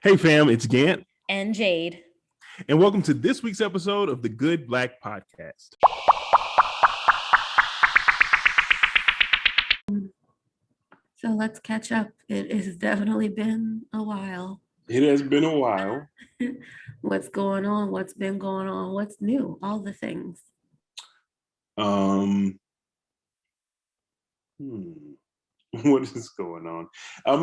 Hey fam, it's Gant and Jade, and welcome to this week's episode of the Good Black Podcast. So let's catch up. It has definitely been a while. It has been a while. What's going on? What's been going on? What's new? All the things. What is going on?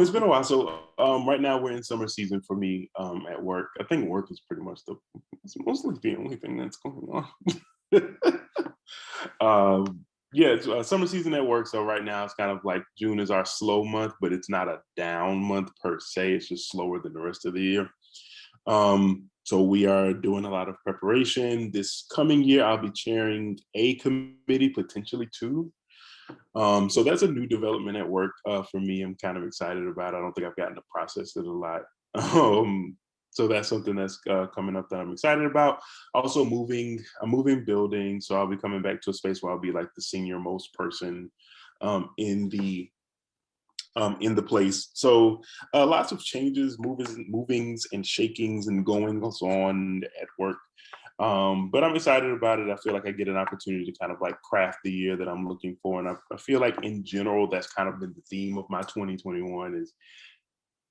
It's been a while. So right now we're in summer season for me at work. I think work is pretty much it's mostly the only thing that's going on. It's summer season at work. So right now it's kind of like June is our slow month, but it's not a down month per se. It's just slower than the rest of the year. So we are doing a lot of preparation. This coming year, I'll be chairing a committee, potentially two. So that's a new development at work for me. I'm kind of excited about it. I don't think I've gotten to process it a lot. So that's something that's coming up that I'm excited about. Also I'm moving building. So I'll be coming back to a space where I'll be like the senior most person in the place. So lots of changes, movings and shakings and goings on at work. But I'm excited about it. I feel like I get an opportunity to kind of like craft the year that I'm looking for. And I feel like in general, that's kind of been the theme of my 2021 is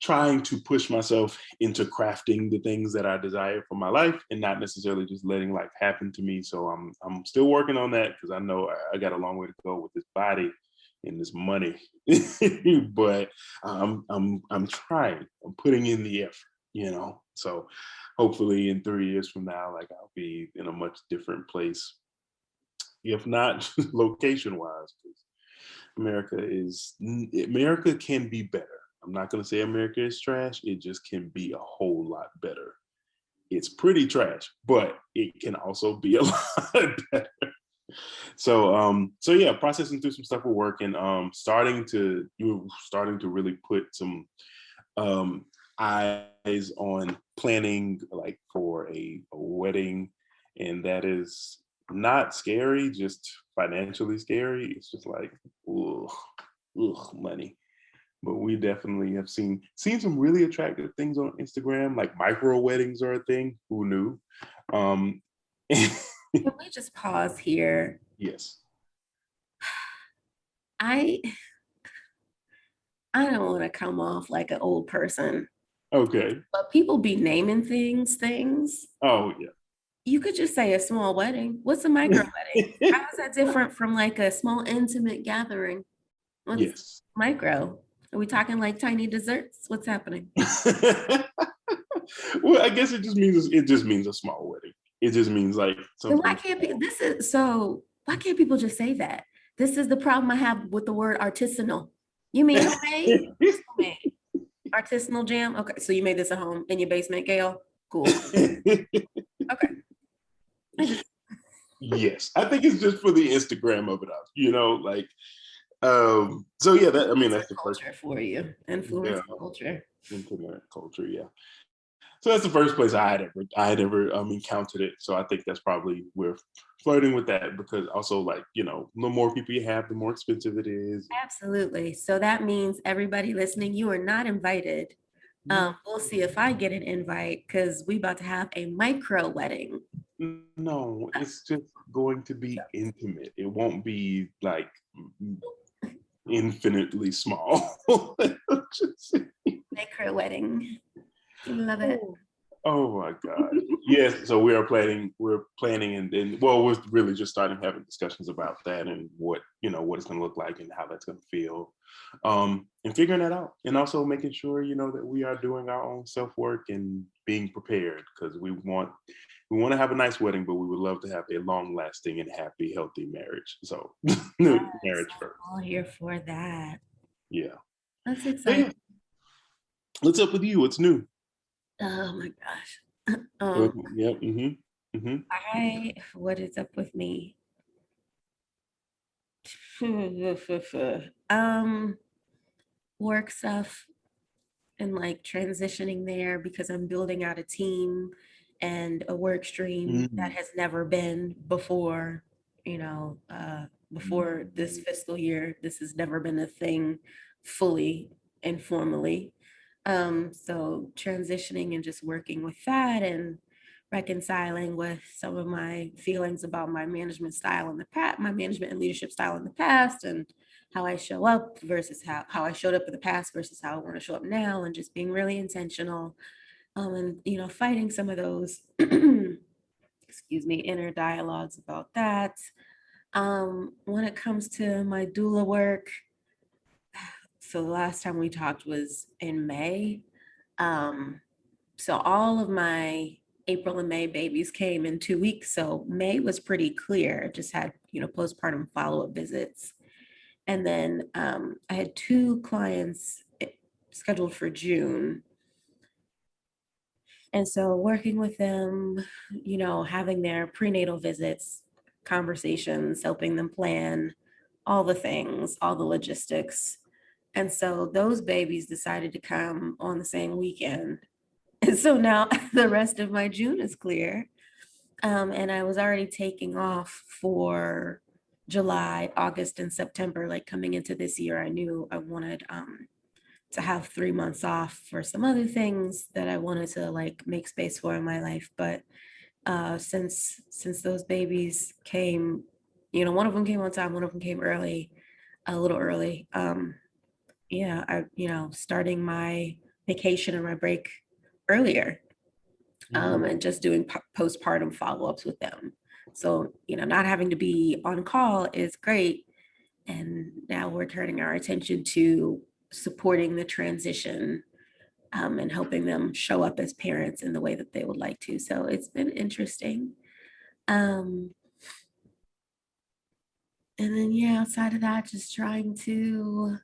trying to push myself into crafting the things that I desire for my life and not necessarily just letting life happen to me. So I'm still working on that because I know I got a long way to go with this body and this money, but I'm trying. I'm putting in the effort, So hopefully in 3 years from now, like I'll be in a much different place, if not location-wise. Because America can be better. I'm not going to say America is trash. It just can be a whole lot better. It's pretty trash, but it can also be a lot better. So yeah, processing through some stuff at work and starting to really put some eyes on planning like for a wedding, and that is not scary, just financially scary. It's just like money. But we definitely have seen some really attractive things on Instagram, like micro weddings are a thing. Who knew? Can we just pause here? Yes. I don't want to come off like an old person. Okay. But people be naming things. Oh, yeah. You could just say a small wedding. What's a micro wedding? How is that different from like a small intimate gathering? What's micro? Are we talking like tiny desserts? What's happening? Well, I guess it just means a small wedding. It just means like something. Why can't people just say that? This is the problem I have with the word artisanal. You mean homemade? Artisanal jam? Okay, so you made this at home in your basement, Gail? Cool. Okay. Yes, I think it's just for the Instagram of it all, like. So yeah, that's the culture for you. Influencer culture. Internet culture, yeah. So that's the first place I had ever encountered it. So I think that's probably we're flirting with that because also like, the more people you have, the more expensive it is. Absolutely. So that means everybody listening, you are not invited. We'll see if I get an invite because we about to have a micro wedding. No, it's just going to be intimate. It won't be like infinitely small. Micro wedding. Love it. Oh my God. Yes. So we're planning and then we're really just starting having discussions about that and what it's going to look like and how that's going to feel. And figuring that out and also making sure, that we are doing our own self-work and being prepared because we want to have a nice wedding, but we would love to have a long lasting and happy, healthy marriage. So marriage first. I'm all here for that. Yeah. That's exciting. Hey, what's up with you? What's new? Oh my gosh. Yeah. What is up with me? Work stuff and like transitioning there because I'm building out a team and a work stream that has never been before, before this fiscal year. This has never been a thing fully and formally. So transitioning and just working with that and reconciling with some of my feelings about my management style in the past, my management and leadership style in the past, and how I show up versus how I showed up in the past versus how I want to show up now, and just being really intentional. And fighting some of those excuse me, inner dialogues about that. When it comes to my doula work, so the last time we talked was in May. So all of my April and May babies came in 2 weeks. So May was pretty clear. Just had, postpartum follow-up visits. And then I had 2 clients scheduled for June. And so working with them, having their prenatal visits, conversations, helping them plan all the things, all the logistics. And so those babies decided to come on the same weekend. And so now the rest of my June is clear. And I was already taking off for July, August, and September. Like coming into this year, I knew I wanted to have 3 months off for some other things that I wanted to like make space for in my life. But since those babies came, one of them came on time, one of them came early, a little early. Yeah, starting my vacation or my break earlier, and just doing postpartum follow-ups with them. So, not having to be on call is great. And now we're turning our attention to supporting the transition, and helping them show up as parents in the way that they would like to. So it's been interesting. And then, outside of that, just trying to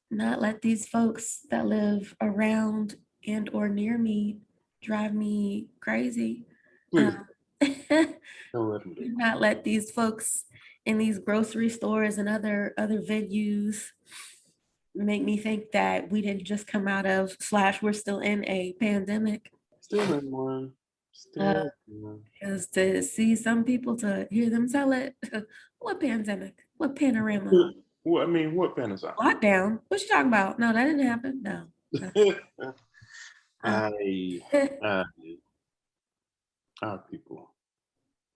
not let these folks that live around and or near me drive me crazy. Please don't let them do. Not let these folks in these grocery stores and other venues make me think that we didn't just come out of / we're still in a pandemic. Still in one. Still in one. Because to see some people, to hear them tell it, what pandemic? What panorama? Well, I mean, what Panasonic? Lockdown? What you talking about? No, that didn't happen. No. Our people.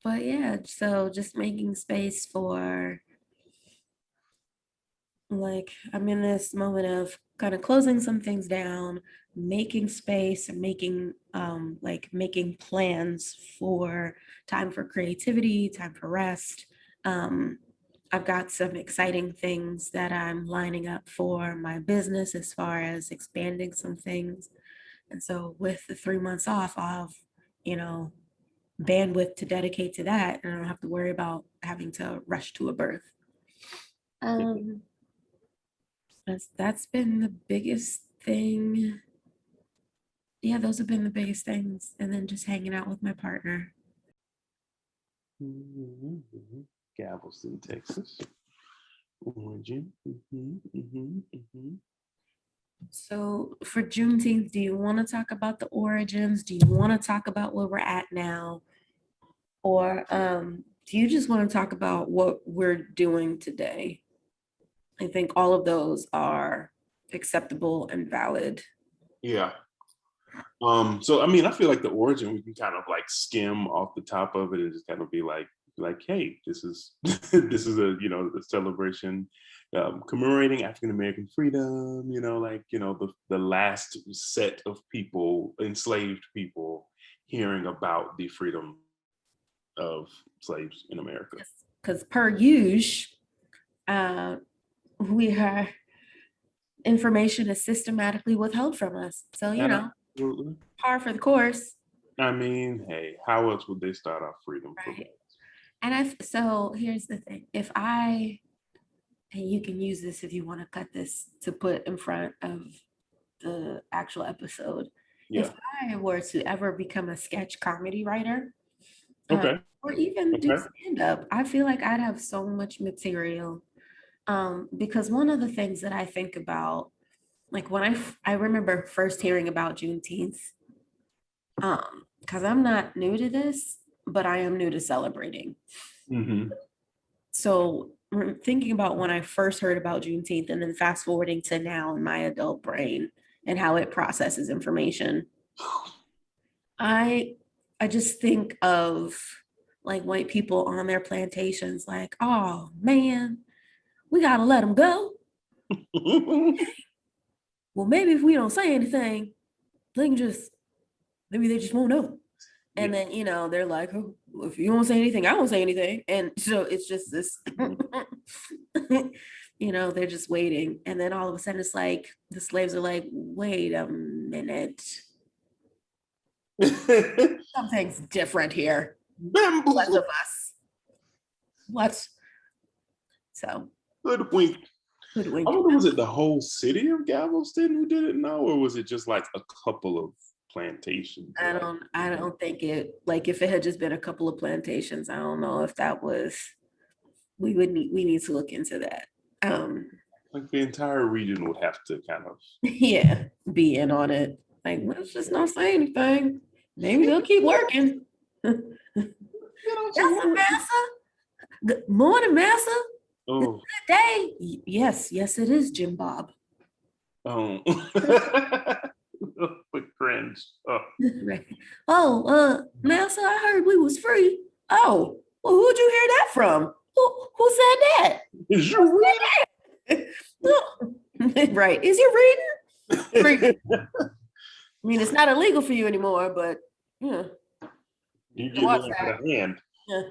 But yeah, so just making space for, like, I'm in this moment of kind of closing some things down, making space and making making plans for time for creativity, time for rest. I've got some exciting things that I'm lining up for my business as far as expanding some things. And so with the 3 months off, I'll have, bandwidth to dedicate to that. And I don't have to worry about having to rush to a birth. That's been the biggest thing. Yeah, those have been the biggest things. And then just hanging out with my partner. Galveston, Texas. Origin. So for Juneteenth, do you want to talk about the origins? Do you want to talk about where we're at now? Or do you just want to talk about what we're doing today? I think all of those are acceptable and valid. Yeah. So I mean, I feel like the origin, we can kind of like skim off the top of it and just kind of be like, hey, this is this is a a celebration commemorating African American freedom. The last set of people, enslaved people, hearing about the freedom of slaves in America. Because per usual, information is systematically withheld from us. So Absolutely. Par for the course. I mean, hey, how else would they start off freedom? Right. And so here's the thing. And you can use this if you want to cut this to put in front of the actual episode. Yeah. If I were to ever become a sketch comedy writer, or even do stand-up, I feel like I'd have so much material. Because one of the things that I think about, like when I remember first hearing about Juneteenth, because I'm not new to this, but I am new to celebrating. So thinking about when I first heard about Juneteenth and then fast forwarding to now in my adult brain and how it processes information, I I just think of like white people on their plantations, like, oh man, we gotta let them go. Well, maybe if we don't say anything, they can just maybe they just won't know. And then they're like, oh, if you don't say anything, I won't say anything. And so it's just this, they're just waiting. And then all of a sudden it's like the slaves are like, wait a minute. Something's different here. Less of us. What? So Hoodwinked. I hoodwinked. wonder, was it the whole city of Galveston who didn't know, or was it just like a couple of plantations? I don't think it, like, if it had just been a couple of plantations, I don't know if that was, we need to look into that. Like the entire region would have to kind of Yeah, be in on it. Like, let's just not say anything. Maybe they'll keep working. That's a massa. Good morning, massa. Oh. Good day. Yes, it is, Jim Bob. Oh. The cringe. Oh. Right. Oh, massa, I heard we was free. Oh, well, who'd you hear that from? Who said that? Is you reading? Right. Is you reading? I mean, it's not illegal for you anymore, but you get one for the hand. Yeah.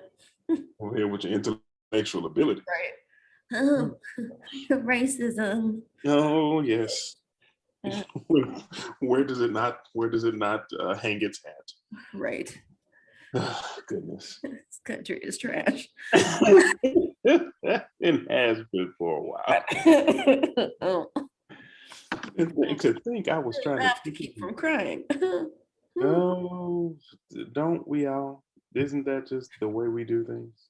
Over here with your intellectual ability. Right. Racism. Oh yes. Where does it not hang its hat? Right. Oh, goodness. This country is trash. It has been for a while. Oh. To think I was trying to keep from crying. Oh, don't we all? Isn't that just the way we do things?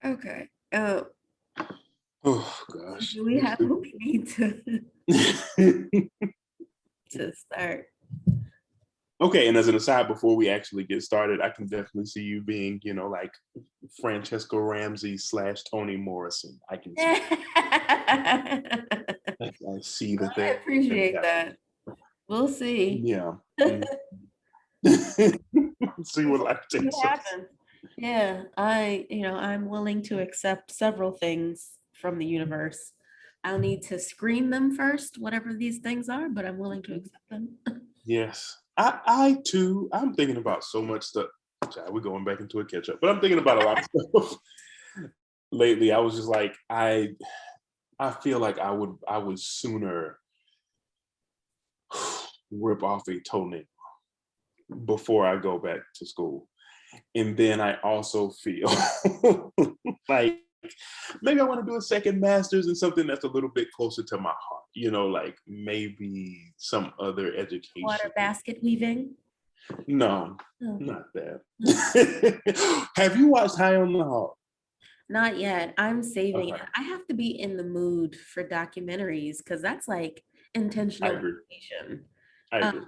Okay. Oh gosh. Do we have what we need to start? Okay, and as an aside, before we actually get started, I can definitely see you being, like Francesca Ramsey / Toni Morrison. I can see. I see that. I appreciate that. We'll see. Yeah. See what life takes us. Yeah, I'm willing to accept several things from the universe. I'll need to screen them first, whatever these things are, but I'm willing to accept them. Yes. I too, I'm thinking about so much stuff. We're going back into a catch up, but I'm thinking about a lot of stuff lately. I was just like, I feel like I would sooner rip off a toenail before I go back to school. And then I also feel like maybe I want to do a second master's in something that's a little bit closer to my heart, like maybe some other education. Water basket weaving? No, not that. Have you watched High on the Hog? Not yet. I'm saving it. I have to be in the mood for documentaries because that's like intentional education. I agree.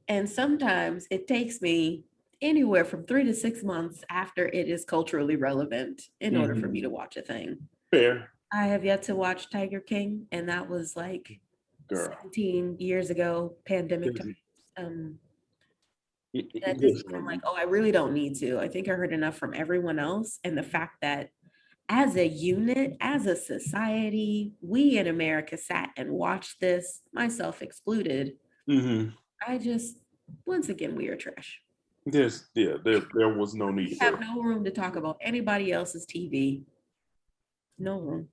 And sometimes it takes me anywhere from 3 to 6 months after it is culturally relevant in order for me to watch a thing. Fair. I have yet to watch Tiger King, and that was like 17 years ago, pandemic time. At this point, I'm like, oh, I really don't need to. I think I heard enough from everyone else. And the fact that as a unit, as a society, we in America sat and watched this, myself excluded. I just, once again, we are trash. There was no need. We have no room to talk about anybody else's TV. No room.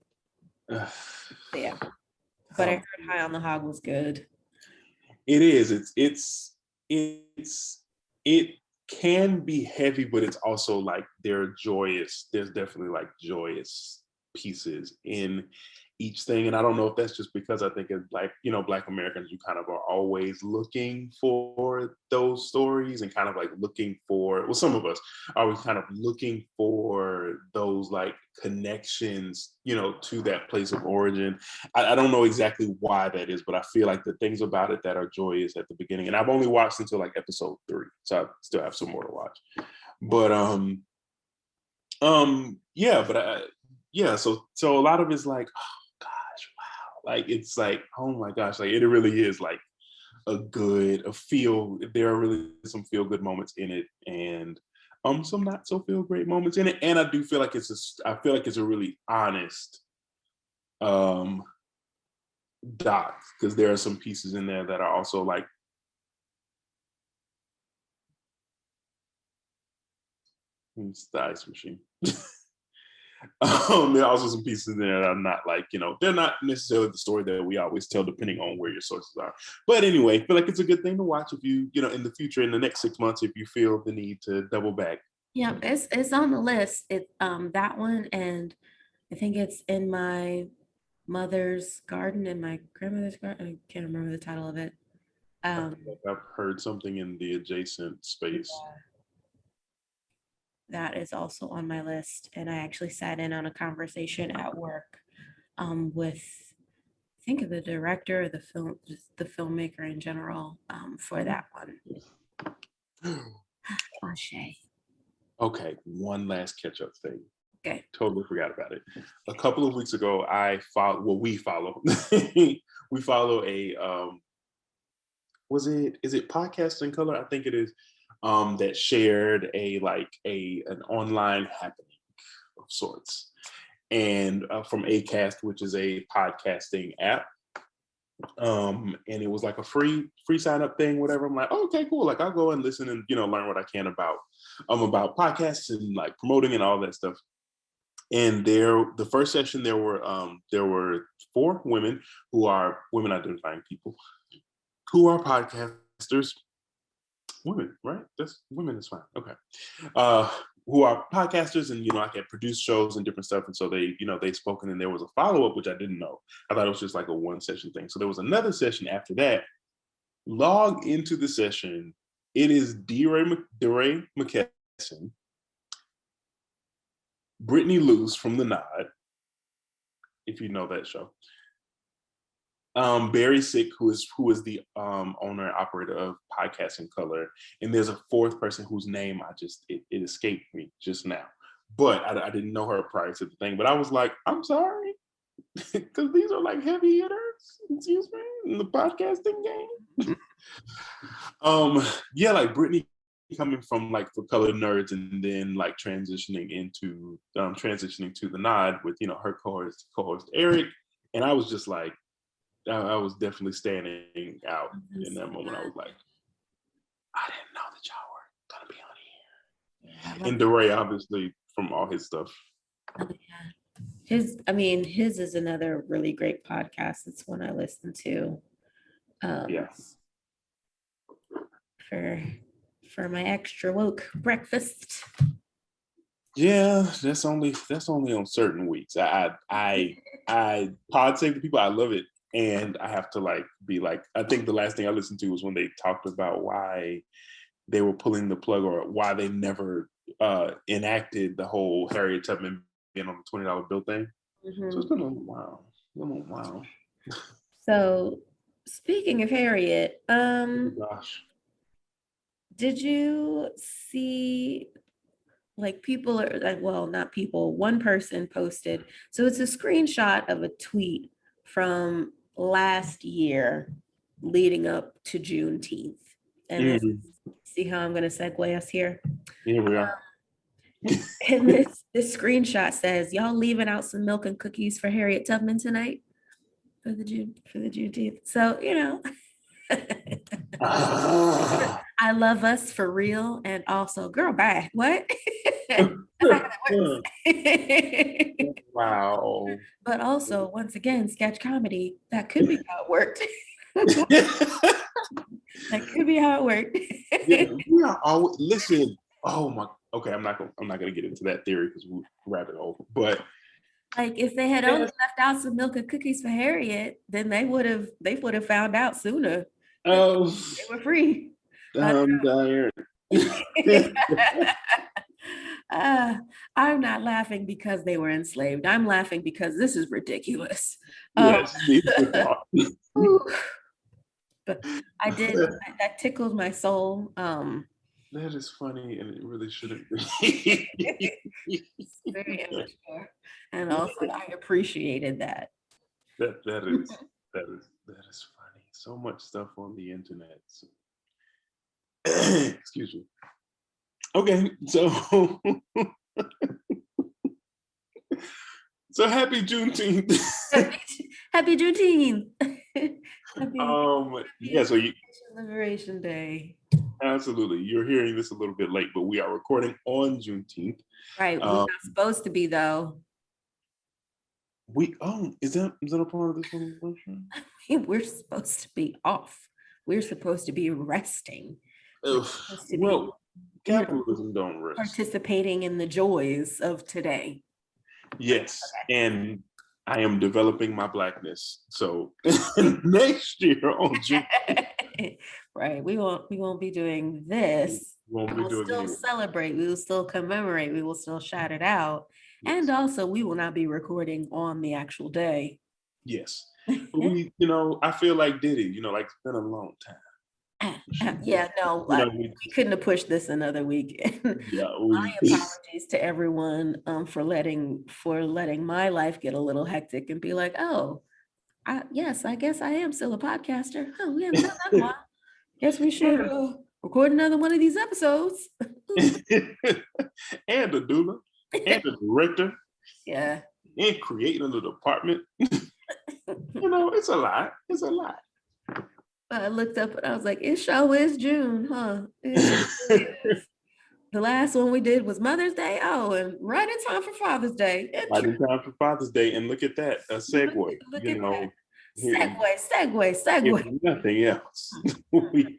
Yeah. But I heard High on the Hog was good. It is. It can be heavy, but it's also like there's definitely like joyous pieces in each thing. And I don't know if that's just because I think it's like, Black Americans, you kind of are always looking for those stories and kind of like looking for, well, some of us are always kind of looking for those like connections, to that place of origin. I don't know exactly why that is, but I feel like the things about it that are joyous at the beginning, and I've only watched until like episode 3, so I still have some more to watch. But Yeah, but so a lot of it's like, oh gosh, wow. Like it's like, oh my gosh, like it really is like there are really some feel good moments in it, and some not so feel great moments in it. And I do feel like I feel like it's a really honest um doc, because there are some pieces in there that are also like, it's the ice machine. There are also some pieces in there that are not like, they're not necessarily the story that we always tell, depending on where your sources are. But anyway, I feel like it's a good thing to watch if in the future, in the next 6 months, if you feel the need to double back. Yeah, it's on the list. That one, and I think it's in my mother's garden and my grandmother's garden. I can't remember the title of it. I feel like I've heard something in the adjacent space. That is also on my list, and I actually sat in on a conversation at work with, I think, the director of the film, just the filmmaker in general, for that one. Ashe. Okay, one last catch-up thing. Okay. Totally forgot about it. A couple of weeks ago, we follow we follow a is it Podcast in Color? I think it is, that shared an online happening of sorts, and from Acast, which is a podcasting app. And it was like a free sign up thing, whatever. I'm like, oh, okay, cool. Like I'll go and listen and learn what I can about podcasts and like promoting and all that stuff. And the first session, there were 4 women who are women identifying people who are podcasters. Women, right? That's women is fine. Okay. Who are podcasters, and I can produce shows and different stuff. And so they'd spoken, and there was a follow-up, which I didn't know. I thought it was just like a 1-session thing. So there was another session after that. Log into the session. It is DeRay McKesson, Brittany Luce from The Nod, if you know that show. Barry Sick, who is the owner and operator of Podcast in Color, and there's a 4th person whose name it escaped me just now, but I didn't know her prior to the thing. But I was like, I'm sorry, because these are like heavy hitters, excuse me, in the podcasting game. Yeah, like Brittany coming from like For Color Nerds, and then like transitioning to The Nod with her co-host Eric, and I was just like, I was definitely standing out in that moment. I was like, I didn't know that y'all were gonna be on here. And DeRay, obviously, from all his stuff. Oh, yeah. His is another really great podcast. It's one I listen to. Yes. For my extra woke breakfast. Yeah, that's only on certain weeks. I pod save the people. I love it. And I have to be like, I think the last thing I listened to was when they talked about why they were pulling the plug, or why they never enacted the whole Harriet Tubman being on the $20 bill thing. Mm-hmm. So it's been a little while. So speaking of Harriet, gosh, did you see people are not people, one person posted, so it's a screenshot of a tweet from last year leading up to Juneteenth. And see how I'm going to segue us here? Here we are. And this screenshot says, y'all leaving out some milk and cookies for Harriet Tubman tonight for the Juneteenth. So, I love us for real. And also, girl, bye. What? Wow. But also, once again, sketch comedy, that could be how it worked. That could be how it worked. Yeah, we are always, listen. Oh my. Okay, I'm not gonna get into that theory because we rabbit hole. But if they had only left out some milk and cookies for Harriet, then they would have found out sooner. Oh, they were free. I'm tired. I'm not laughing because they were enslaved. I'm laughing because this is ridiculous. Yes. But that tickled my soul. That is funny, and it really shouldn't be. It's very immature. And also I appreciated that. That is funny. So much stuff on the internet. Excuse me. Okay, so so happy Juneteenth. Happy Juneteenth. Happy Yeah, so you Liberation Day. absolutely, you're hearing this a little bit late, but we are recording on Juneteenth. Right, we're not supposed to be though. Is that a part of this conversation? We're supposed to be off. We're supposed to be resting. We're supposed to be, capitalism don't rest. participating in the joys of today. Yes, and I am developing my Blackness. So next year on June, right, we won't be doing this. we won't be We'll doing still it. celebrate. We will still commemorate. We will still shout it out, and also we will not be recording on the actual day. Yes, we, I feel like Diddy. Like it's been a long time. Yeah, no, we couldn't have pushed this another week. Yeah, my apologies to everyone for letting my life get a little hectic and be like, oh, yes, I guess I am still a podcaster. Oh, we haven't done that in a while. Guess we should record another one of these episodes. And a doula, and a director. Yeah. And creating a department. It's a lot. It's a lot. I looked up and I was like, it sure is June, huh? The last one we did was Mother's Day. Oh, and right in time for Father's Day. Right in time for Father's Day. And look at that, a segue. Look at that. Segue. If nothing else.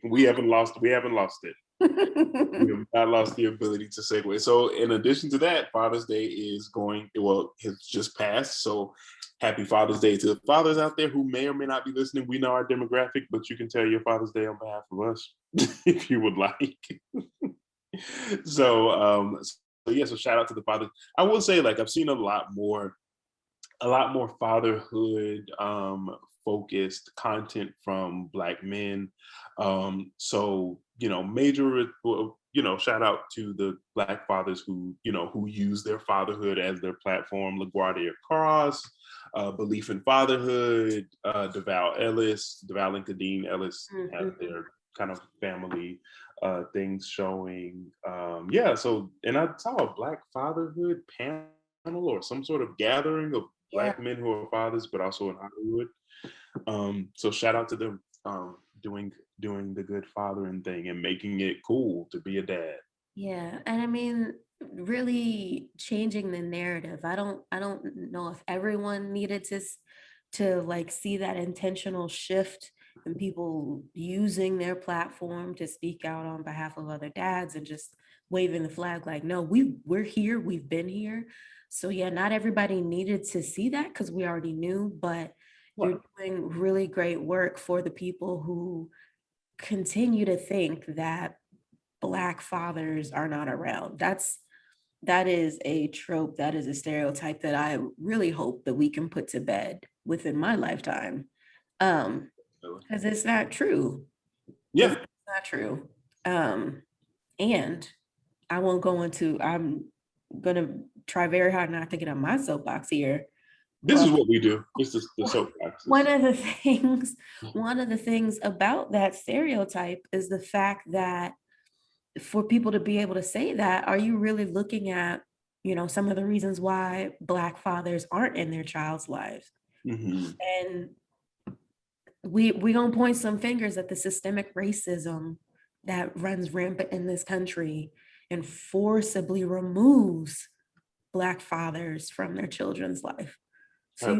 we haven't lost it. We have not lost the ability to segue. So in addition to that, Father's Day has just passed. So happy Father's Day to the fathers out there who may or may not be listening. We know our demographic, but you can tell your Father's Day on behalf of us if you would like. So shout out to the fathers. I will say, I've seen a lot more fatherhood focused content from Black men. Major, shout out to the Black fathers who use their fatherhood as their platform. LaGuardia Cross, Belief in Fatherhood, DeVal and Kadeen Ellis have their kind of family things showing. And I saw a Black fatherhood panel or some sort of gathering of Black men who are fathers, but also in Hollywood. So shout out to them doing the good fathering thing and making it cool to be a dad. Yeah, and I mean, really changing the narrative. I don't know if everyone needed to see that intentional shift and people using their platform to speak out on behalf of other dads and just waving the flag like, no, we're here, we've been here. So yeah, not everybody needed to see that because we already knew, but you're doing really great work for the people who continue to think that Black fathers are not around. That is a trope, that is a stereotype that I really hope that we can put to bed within my lifetime. Because it's not true. Yeah. It's not true. And I'm gonna try very hard not to get on my soapbox here. This is what we do. This is the soapbox. One of the things about that stereotype is the fact that for people to be able to say that, are you really looking at, some of the reasons why Black fathers aren't in their child's lives? Mm-hmm. And we gonna point some fingers at the systemic racism that runs rampant in this country and forcibly removes Black fathers from their children's life. So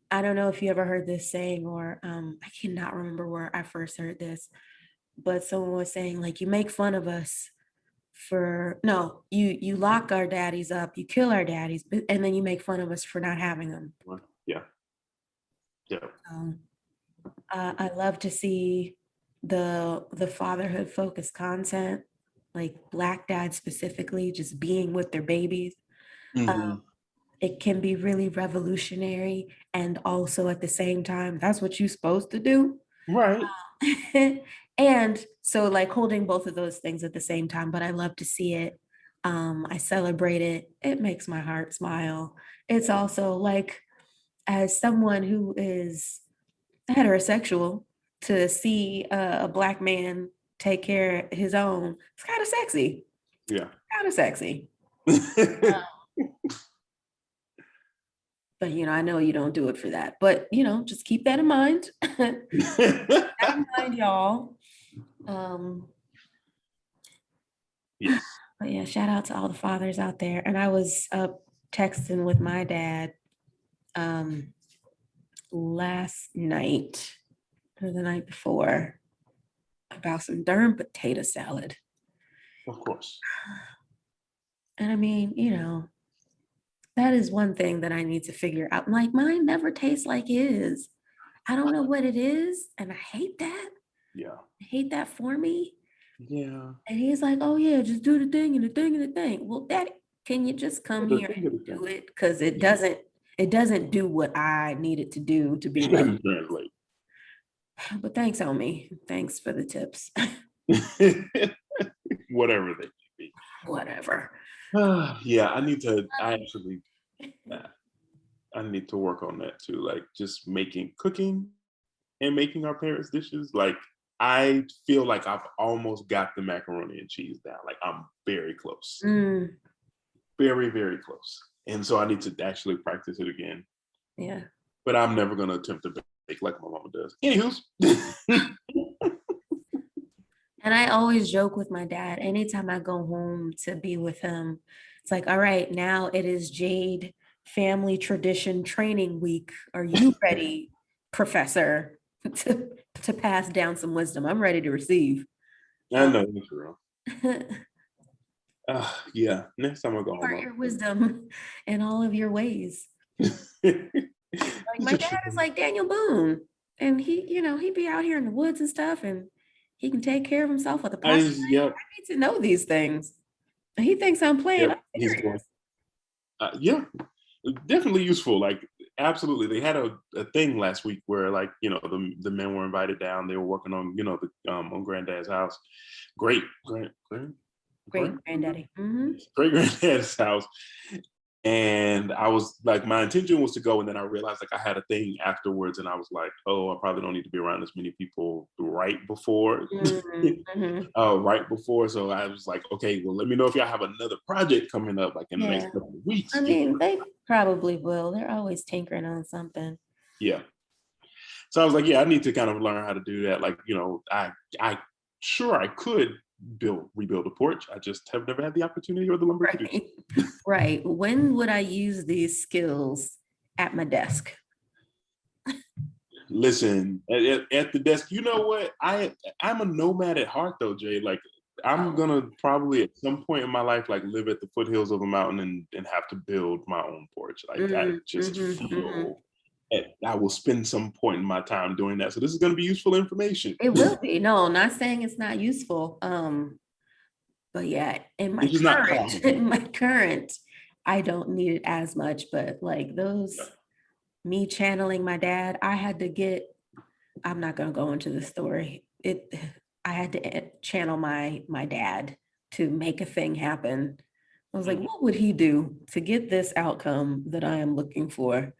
I don't know if you ever heard this saying, or I cannot remember where I first heard this, but someone was saying, you make fun of us you lock our daddies up, you kill our daddies, and then you make fun of us for not having them. Yeah. I love to see the fatherhood focused content, like Black dads specifically, just being with their babies. Mm-hmm. It can be really revolutionary, and also at the same time, that's what you're supposed to do. Right. And so like holding both of those things at the same time, but I love to see it. I celebrate it. It makes my heart smile. It's also like, as someone who is heterosexual, to see a Black man take care of his own, it's kind of sexy. Yeah. Kind of sexy. But I know you don't do it for that. But just keep that in mind. Keep that in mind, y'all. Yes. But yeah, shout out to all the fathers out there. And I was up texting with my dad last night or the night before about some darn potato salad. Of course. And I mean, that is one thing that I need to figure out. Like, mine never tastes like his. I don't know what it is. And I hate that. Yeah. I hate that for me. Yeah. And he's like, oh yeah, just do the thing and the thing and the thing. Well, Daddy, can you just come here and do it? Because it doesn't do what I need it to do to be like. Translate. But thanks, homie. Thanks for the tips. Whatever they may be. Whatever. Yeah, I need to work on that too. Like just cooking and making our parents' dishes. Like I feel like I've almost got the macaroni and cheese down. Like I'm very close. Very, very close. And so I need to actually practice it again. Yeah. But I'm never going to attempt to bake like my mama does. Anywho's. And I always joke with my dad, anytime I go home to be with him, it's like, all right, now it is Jade Family Tradition Training Week. Are you ready, Professor, to pass down some wisdom? I'm ready to receive. I know, that's real. Yeah, next time I go home. Your wisdom in all of your ways. Like my dad is like Daniel Boone, and he'd be out here in the woods and stuff, and he can take care of himself with a pot. I need to know these things. And he thinks I'm playing. Yep, yeah, definitely useful. Like, absolutely. They had a thing last week where, like, the men were invited down. They were working on, on Granddad's house. Great granddaddy. Mm-hmm. Great granddad's house. And I was like, my intention was to go, and then I realized like I had a thing afterwards, and I was like, oh, I probably don't need to be around as many people right before. Right before. So I was like, okay, well, let me know if y'all have another project coming up like in the next couple of weeks. I mean, they probably will. They're always tinkering on something. Yeah. So I was like, yeah, I need to kind of learn how to do that. Like, I could rebuild a porch. I just have never had the opportunity or the lumber to do it. Right. When would I use these skills at my desk? Listen, at the desk, you know what? I'm a nomad at heart though, Jay. Like I'm gonna probably at some point in my life like live at the foothills of a mountain and have to build my own porch. Like I just feel I will spend some point in my time doing that. So this is going to be useful information. It will be. No, not saying it's not useful. But yeah, in my current, I don't need it as much. But like me channeling my dad, I had to get. I'm not going to go into the story. I had to channel my dad to make a thing happen. I was like, what would he do to get this outcome that I am looking for?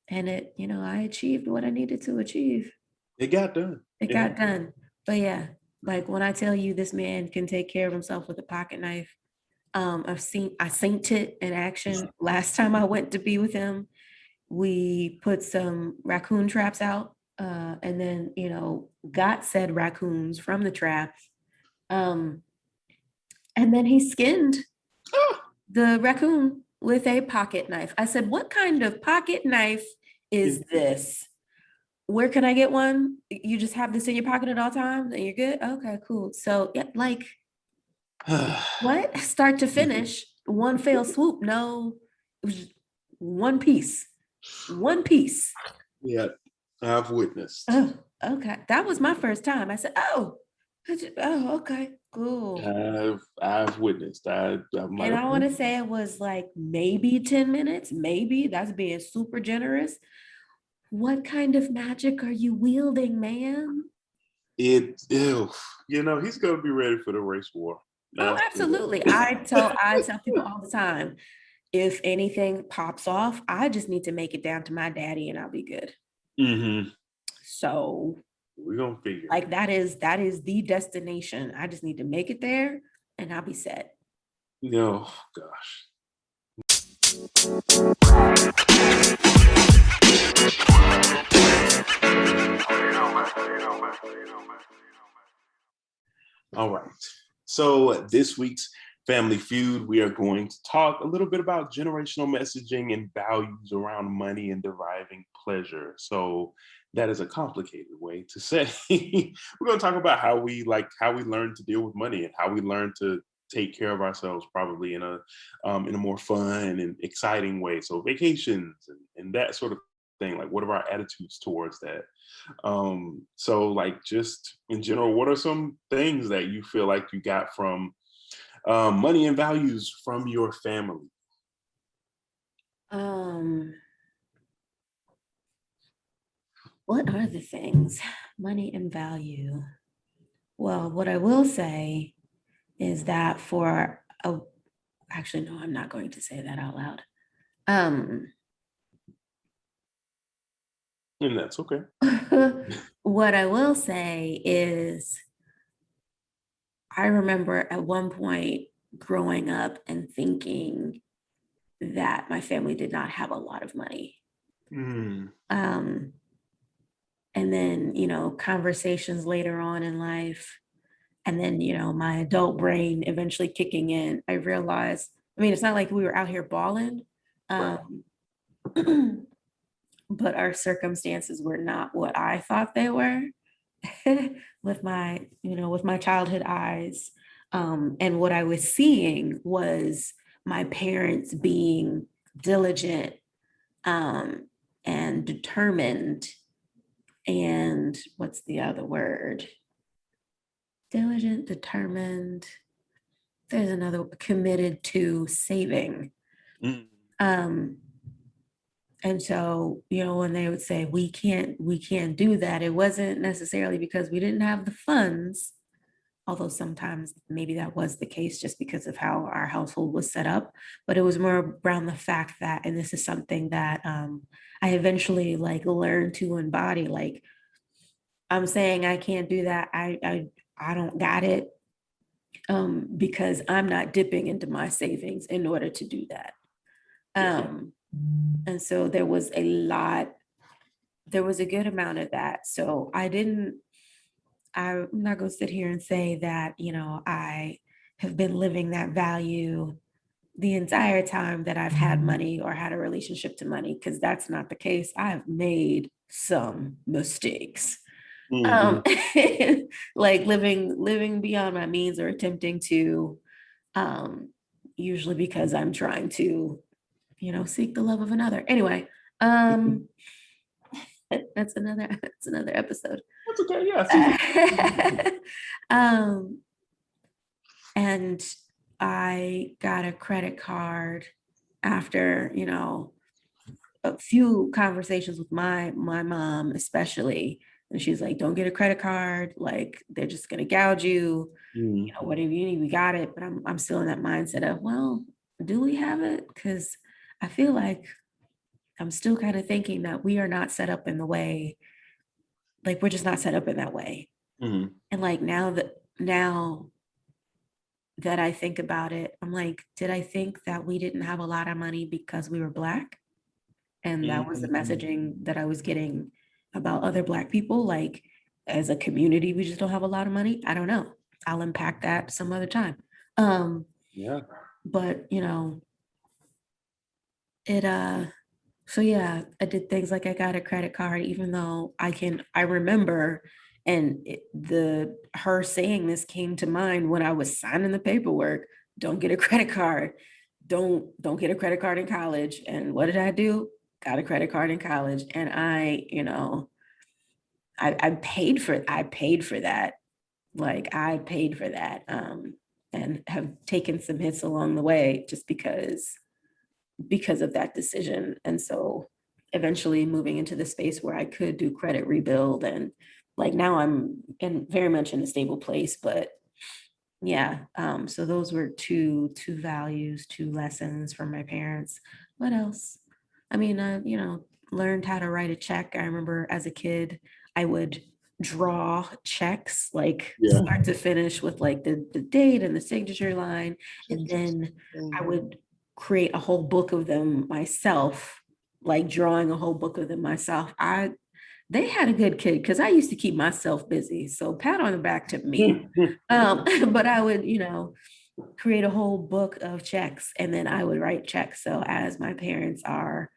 And I achieved what I needed to achieve. It got done. Got done. But yeah, like when I tell you this man can take care of himself with a pocket knife, I seen it in action. Last time I went to be with him, we put some raccoon traps out, and then, got said raccoons from the traps. And then he skinned the raccoon with a pocket knife. I said, what kind of pocket knife is this? Where can I get one? You just have this in your pocket at all times and you're good? Okay, cool. So yeah, like what? Start to finish, one fell swoop. No, it was one piece. Yeah, I've witnessed. Oh, okay. That was my first time. I said, oh, okay, cool. I've witnessed. I'm like, and I want to say it was like maybe 10 minutes. Maybe that's being super generous. What kind of magic are you wielding, man? He's gonna be ready for the race war. Oh, That's absolutely. I tell people all the time, if anything pops off, I just need to make it down to my daddy and I'll be good. Mm-hmm. So We're gonna figure like that is the destination. I just need to make it there and I'll be set. No, gosh. All right. So this week's Family Feud, we are going to talk a little bit about generational messaging and values around money and deriving pleasure. So that is a complicated way to say. We're going to talk about how we learn to deal with money and how we learn to take care of ourselves, probably in a more fun and exciting way. So vacations and that sort of thing. Like, what are our attitudes towards that? So like, just in general, what are some things that you feel like you got from money and values from your family? Um, what are the things? Money and value. Well, what I will say is that actually, no, I'm not going to say that out loud. And that's okay. What I will say is I remember at one point growing up and thinking that my family did not have a lot of money. Mm. Um, and then, conversations later on in life, and then, my adult brain eventually kicking in, I realized, it's not like we were out here balling, Right. but our circumstances were not what I thought they were with my childhood eyes. And what I was seeing was my parents being diligent and determined. And what's the other word? Diligent, determined. There's another, committed to saving. Mm. And so, when they would say we can't do that, it wasn't necessarily because we didn't have the funds, although sometimes maybe that was the case just because of how our household was set up. But it was more around the fact that, and this is something that I eventually learned to embody. Like, I'm saying I can't do that. I don't got it, because I'm not dipping into my savings in order to do that. And so there was a good amount of that. So I'm not going to sit here and say that, I have been living that value the entire time that I've had money or had a relationship to money, because that's not the case. I've made some mistakes. Mm-hmm. Like living beyond my means or attempting to, usually because I'm trying to, seek the love of another. Anyway, that's another episode. That's okay. Yeah. And I got a credit card after, a few conversations with my mom, especially. And she's like, don't get a credit card. Like, they're just going to gouge you. Mm. Whatever you need, we got it. But I'm still in that mindset of, well, do we have it? Because I feel like I'm still kind of thinking that we are not set up in the way, like we're just not set up in that way. Mm-hmm. And like now that I think about it, I'm like, did I think that we didn't have a lot of money because we were Black? And that was the messaging that I was getting about other Black people. Like, as a community, we just don't have a lot of money. I don't know. I'll unpack that some other time. Yeah. But so yeah, I did things like I got a credit card, even though I remember, and her saying this came to mind when I was signing the paperwork. Don't get a credit card. Don't get a credit card in college. And what did I do? Got a credit card in college, and I paid for that. Like, I paid for that, and have taken some hits along the way just because of that decision. And so eventually moving into the space where I could do credit rebuild and like now I'm very much in a stable place, but yeah. So those were two values, two lessons from my parents. What else? I mean, learned how to write a check. I remember as a kid, I would draw checks like Yeah. start to finish with like the date and the signature line. And then I would create a whole book of them myself, like drawing a whole book of them myself. They had a good kid because I used to keep myself busy. So pat on the back to me. But I would, create a whole book of checks and then I would write checks. So as my parents are,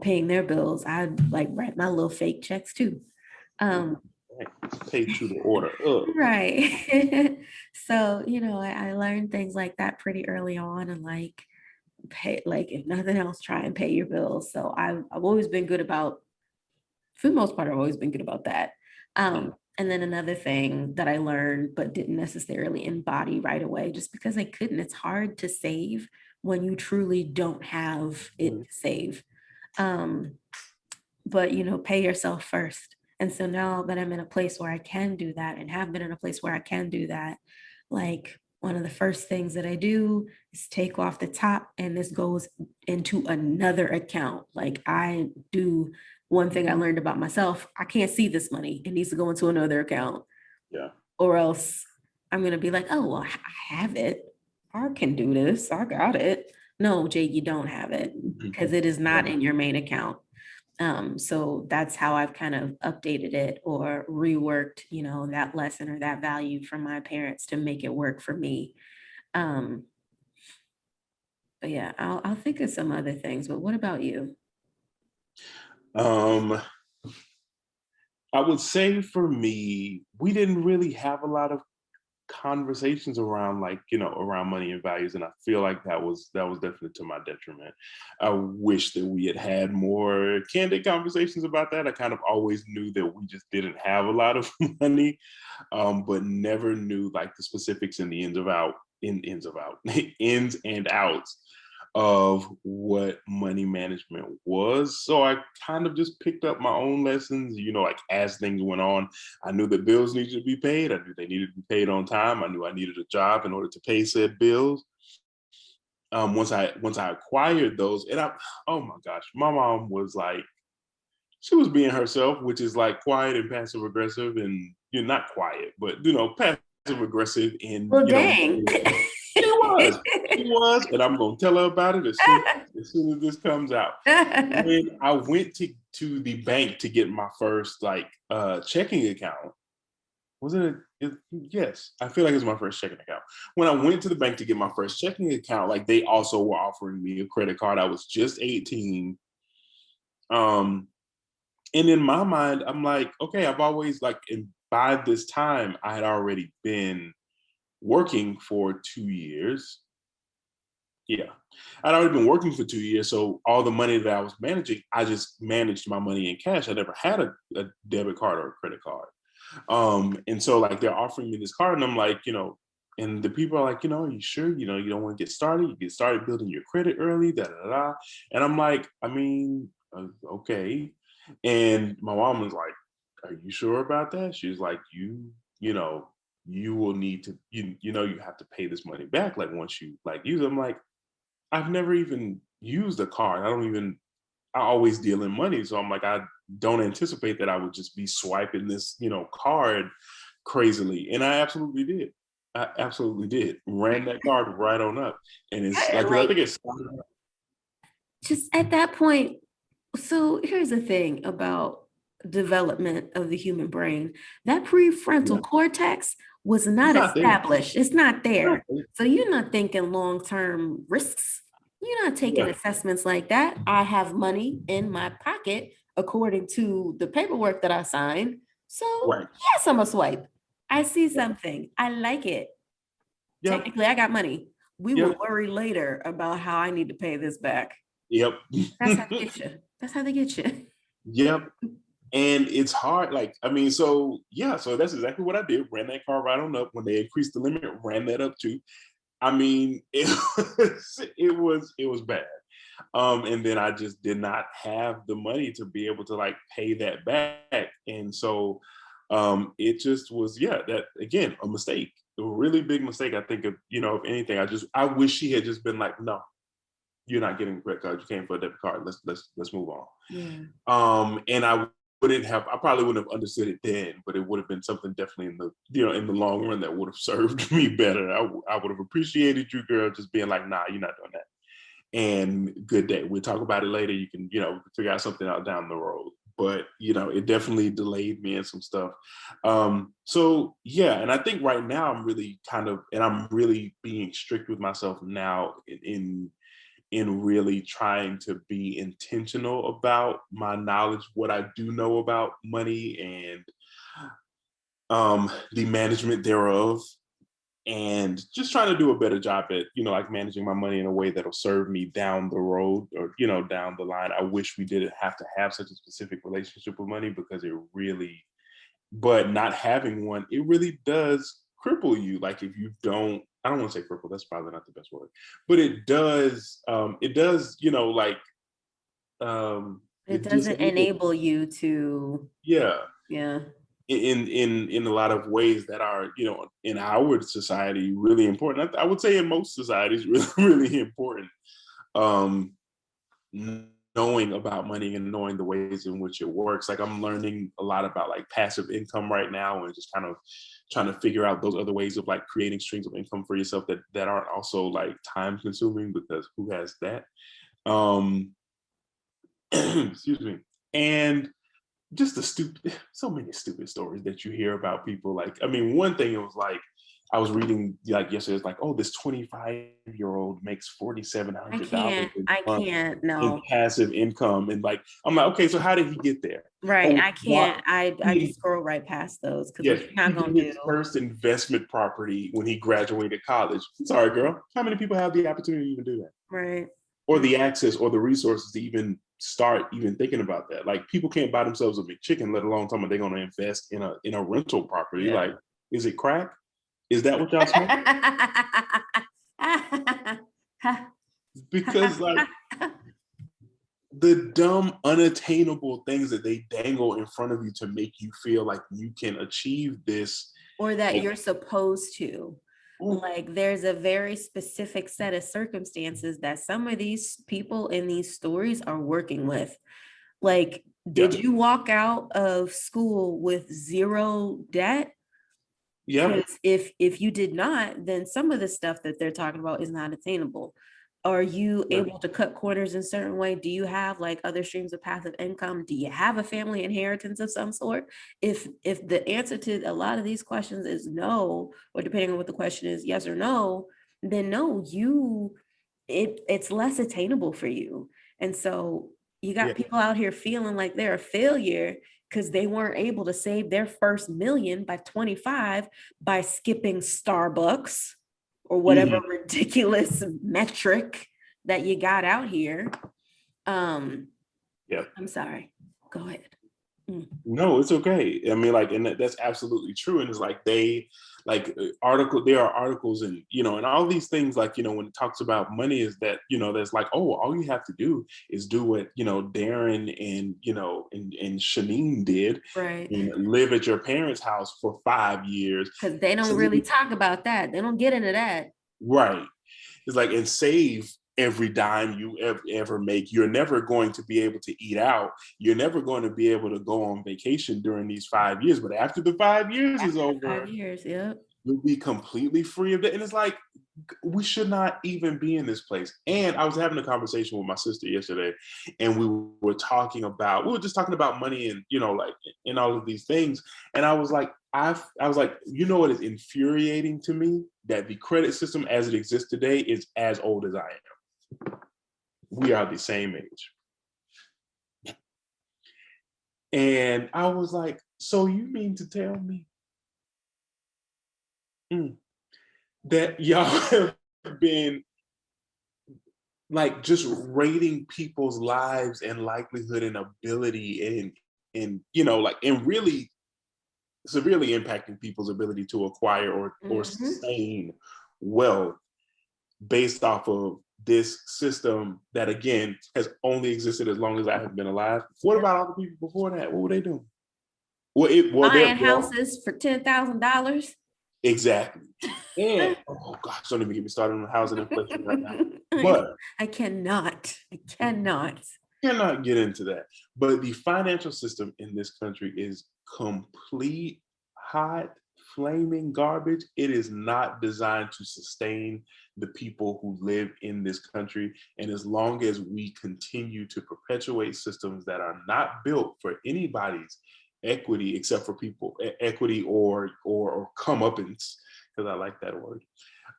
paying their bills, I'd like write my little fake checks too. Um, Pay to the order. Ugh. right. So, I learned things like that pretty early on and like pay, like if nothing else, try and pay your bills. So I've always been good about, for the most part, I've always been good about that. And then another thing that I learned, but didn't necessarily embody right away, just because I couldn't, it's hard to save when you truly don't have it to save. Um, but, pay yourself first. And so now that I'm in a place where I can do that and have been in a place where I can do that, like one of the first things that I do is take off the top and this goes into another account. Like I do one thing I learned about myself, I can't see this money. It needs to go into another account. Yeah. Or else I'm going to be like, oh, well, I have it. I can do this. I got it. No, Jay, you don't have it because it is not in your main account. So that's how I've kind of updated it or reworked, that lesson or that value from my parents to make it work for me. But yeah, I'll think of some other things. But what about you? I would say for me, we didn't really have a lot of conversations around around money and values, and I feel like that was definitely to my detriment. I wish that we had had more candid conversations about that. I kind of always knew that we just didn't have a lot of money, but never knew like the specifics and the ins and outs of what money management was. So I kind of just picked up my own lessons, like as things went on. I knew that bills needed to be paid. I knew they needed to be paid on time. I knew I needed a job in order to pay said bills. Once I acquired those, and oh my gosh, my mom was like, she was being herself, which is like quiet and passive aggressive, and you're not quiet, but passive aggressive, and Well, dang. she was. She was, and I'm gonna tell her about it as soon as this comes out. When I went to the bank to get my first checking account, was yes, I feel like it was my first checking account. When I went to the bank to get my first checking account, like they also were offering me a credit card. I was just 18. And in my mind, I'm like, okay, I've always and by this time I had already been working for 2 years. Yeah. I'd already been working for 2 years. So all the money that I was managing, I just managed my money in cash. I never had a debit card or a credit card. And so they're offering me this card, and I'm like, and the people are like, are you sure? You don't want to get started? You get started building your credit early, da da da. And I'm like, I mean, okay. And my mom was like, are you sure about that? She's like, you will need to, you have to pay this money back. Like once you use it. I'm like, I've never even used a card. I always deal in money. So I'm like, I don't anticipate that I would just be swiping this, card crazily. And I absolutely did. I absolutely did. Ran that card right on up. And it's I think it's just at that point. So here's the thing about development of the human brain. That prefrontal cortex was not established. It's not there. So you're not thinking long-term risks. You're not taking assessments like that. I have money in my pocket according to the paperwork that I signed. So yes, I'm a swipe. I see something. I like it. Technically, I got money. We will worry later about how I need to pay this back. Yep. That's how they get you. That's how they get you. Yep. And it's hard. So that's exactly what I did. Ran that car right on up. When they increased the limit, ran that up too. I mean, it was bad. And then I just did not have the money to be able to pay that back. And so It just was, that again, a mistake, a really big mistake. I think, if anything, I wish she had just been like, no, you're not getting a credit card. You came for a debit card. Let's move on. Yeah. And I probably wouldn't have understood it then, but it would have been something definitely in the long run that would have served me better. I would have appreciated you, girl, just being like, nah, you're not doing that. And good day. We'll talk about it later. You can, figure out something out down the road. But, it definitely delayed me in some stuff. So yeah, and I think right now I'm really being strict with myself now in really trying to be intentional about my knowledge, what I do know about money and the management thereof, and just trying to do a better job at, managing my money in a way that'll serve me down the road or, down the line. I wish we didn't have to have such a specific relationship with money because but not having one, it really does cripple you. Like if you don't, I don't want to say cripple, that's probably not the best word, but it does, It doesn't enable you to, yeah, yeah. in a lot of ways that are, in our society really important. I would say in most societies really, really important. Knowing about money and knowing the ways in which it works. Like I'm learning a lot about like passive income right now and just kind of trying to figure out those other ways of like creating streams of income for yourself that aren't also like time consuming, because who has that? Excuse me. And just so many stupid stories that you hear about people. Like, I mean, one thing, it was like, I was reading like yesterday, it's like, oh, this 25-year-old makes $4,700 I can't, no. in passive income. And like, I'm like, okay, so how did he get there? Right, Oh, I can't, I just scroll right past those because yes, what you're not he gonna did his do. first investment property when he graduated college. I'm sorry, girl. How many people have the opportunity to even do that? Right. Or the access or the resources to even start even thinking about that? Like people can't buy themselves a big chicken, let alone talking about they're going to invest in a rental property. Yeah. Like, is it crack? Is that what y'all smoke? Because like the dumb, unattainable things that they dangle in front of you to make you feel like you can achieve this. Or that like, you're supposed to. Like there's a very specific set of circumstances that some of these people in these stories are working with. Like, did you walk out of school with zero debt? Yeah. Because if you did not, then some of the stuff that they're talking about is not attainable. Are you able to cut corners in certain way? Do you have like other streams of passive income? Do you have a family inheritance of some sort? If the answer to a lot of these questions is no, or depending on what the question is, yes or no, then no, it's less attainable for you. And so you got people out here feeling like they're a failure because they weren't able to save their first million by 25 by skipping Starbucks or whatever ridiculous metric that you got out here. I'm sorry. Go ahead. No, it's okay. I mean, like, and that's absolutely true. And it's like there are articles and, and all these things, like, when it talks about money is that, there's like, oh, all you have to do is do what, Darren and, and Shanine did. Right. And live at your parents' house for 5 years. Because they don't really talk about that. They don't get into that. Right. It's like, and save every dime you ever make. You're never going to be able to eat out. You're never going to be able to go on vacation during these 5 years. But after the 5 years is over, 5 years, yeah, you'll be completely free of it. And it's like, we should not even be in this place. And I was having a conversation with my sister yesterday, and we were just talking about money and, like, and all of these things. And I was like, I was like, what is infuriating to me? That the credit system as it exists today is as old as I am. We are the same age. And I was like, so you mean to tell me that y'all have been like just rating people's lives and likelihood and ability and really severely impacting people's ability to acquire or sustain wealth based off of this system that, again, has only existed as long as I have been alive? What about all the people before that? What were they doing? They're Buying houses for $10,000. exactly. And oh gosh, don't even get me started on housing inflation right now. But I cannot. I cannot. cannot get into that. But the financial system in this country is complete hot, flaming garbage. It is not designed to sustain the people who live in this country. And as long as we continue to perpetuate systems that are not built for anybody's equity, except for people, equity or comeuppance, because I like that word.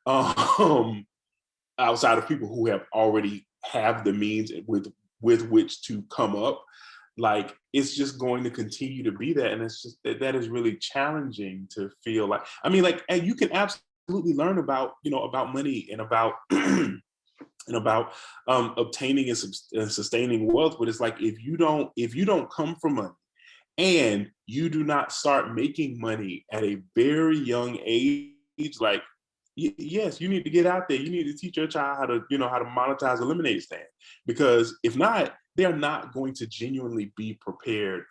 Um, outside of people who have already have the means with which to come up, like it's just going to continue to be that, and it's just that is really challenging to feel like. I mean, like, and you can absolutely learn about about money and about and about obtaining and sustaining wealth, but it's like if you don't come from money and you do not start making money at a very young age, like yes, you need to get out there. You need to teach your child how to, how to monetize a lemonade stand. Because if not, they're not going to genuinely be prepared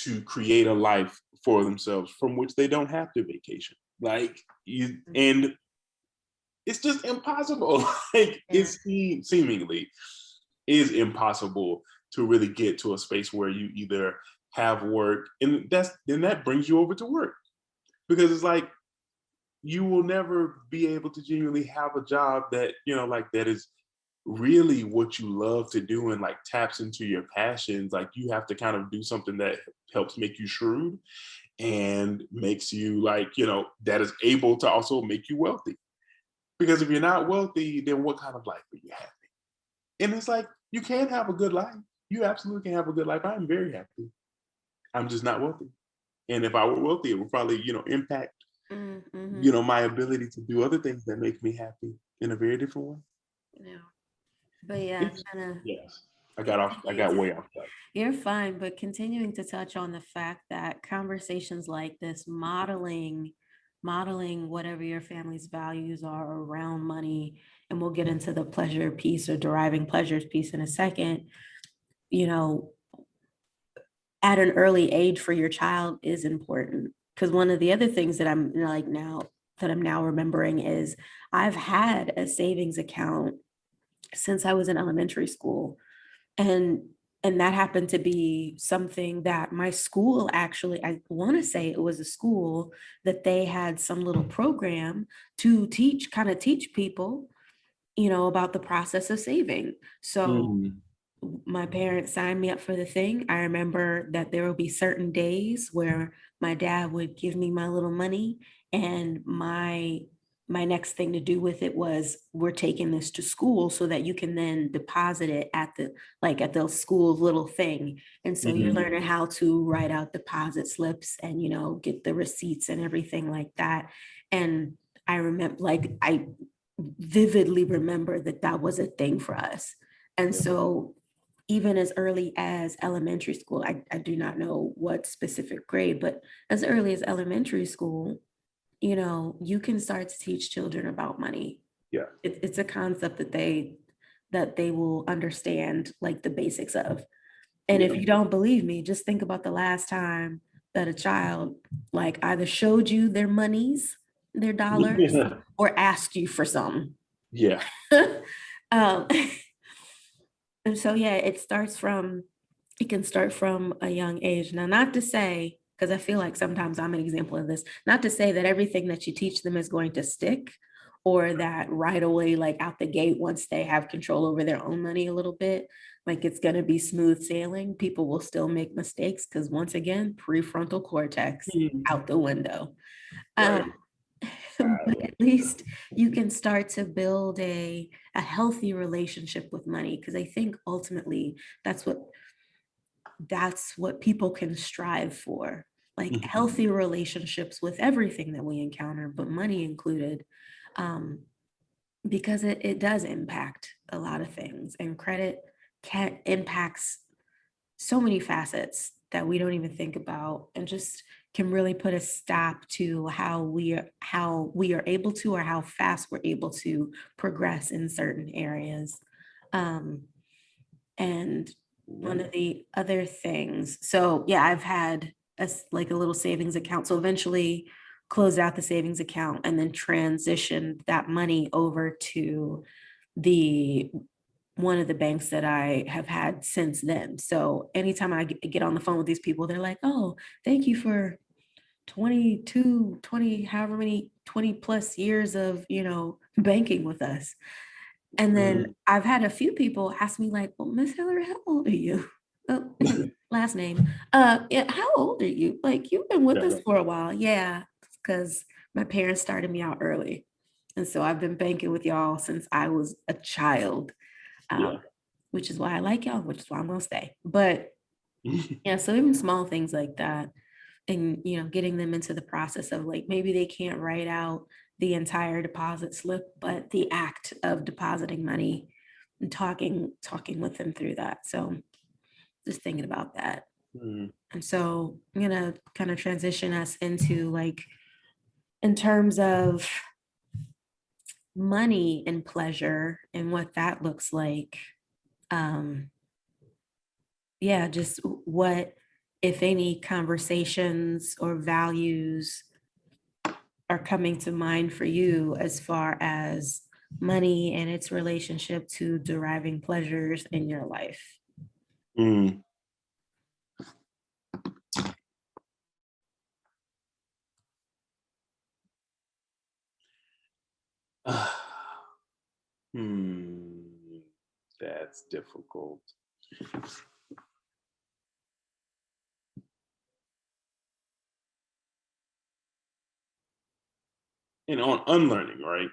to create a life for themselves from which they don't have to vacation. Like and it's just impossible. Like it seemingly is impossible to really get to a space where you either have work, and then that brings you over to work. Because it's like you will never be able to genuinely have a job that like that is really what you love to do and like taps into your passions. Like you have to kind of do something that helps make you shrewd and makes you like that is able to also make you wealthy. Because if you're not wealthy, then what kind of life are you having? And it's like you can have a good life. You absolutely can have a good life. I'm very happy. I'm just not wealthy. And if I were wealthy, it would probably impact my ability to do other things that make me happy in a very different way. Yeah. But yeah, kind of. Yes, I got way off track. You're fine, but continuing to touch on the fact that conversations like this, modeling whatever your family's values are around money, and we'll get into the pleasure piece or deriving pleasures piece in a second, at an early age for your child is important. Because one of the other things that I'm now remembering is I've had a savings account since I was in elementary school. And that happened to be something that my school actually, I want to say it was a school that they had some little program to teach people, about the process of saving. So my parents signed me up for the thing. I remember that there will be certain days where my dad would give me my little money, and my next thing to do with it was, we're taking this to school so that you can then deposit it at the school little thing. And so you're learning how to write out deposit slips and get the receipts and everything like that. And I vividly remember that was a thing for us. And so even as early as elementary school, I do not know what specific grade, but as early as elementary school, you can start to teach children about money. Yeah. It's a concept that they will understand, like the basics of. And if you don't believe me, just think about the last time that a child like either showed you their monies, their dollars, or asked you for some. Yeah. And so, yeah, it can start from a young age. Now, not to say, because I feel like sometimes I'm an example of this, not to say that everything that you teach them is going to stick, or that right away, like out the gate, once they have control over their own money a little bit, like it's going to be smooth sailing. People will still make mistakes because, once again, prefrontal cortex out the window. Right. But at least you can start to build a healthy relationship with money, because I think ultimately that's what people can strive for, like healthy relationships with everything that we encounter, but money included, because it does impact a lot of things, and credit impacts so many facets that we don't even think about, and just can really put a stop to how we are able to, or how fast we're able to progress in certain areas. And one of the other things, so yeah, I've had like a little savings account. So eventually closed out the savings account and then transitioned that money over to the one of the banks that I have had since then. So anytime I get on the phone with these people, they're like, oh, thank you for 22, 20, however many 20 plus years of, banking with us. And then I've had a few people ask me like, well, Miss Hillary, how old are you? Oh, last name. Yeah, how old are you? Like, you've been with us for a while. Yeah, because my parents started me out early. And so I've been banking with y'all since I was a child, Yeah. which is why I like y'all, which is why I'm gonna stay. But yeah, so even small things like that, and getting them into the process of like maybe they can't write out the entire deposit slip, but the act of depositing money and talking with them through that. So just thinking about that. Mm. And so I'm gonna kind of transition us into like in terms of money and pleasure and what that looks like. Yeah, just what, if any, conversations or values are coming to mind for you as far as money and its relationship to deriving pleasures in your life. Mm. That's difficult. And on unlearning, right?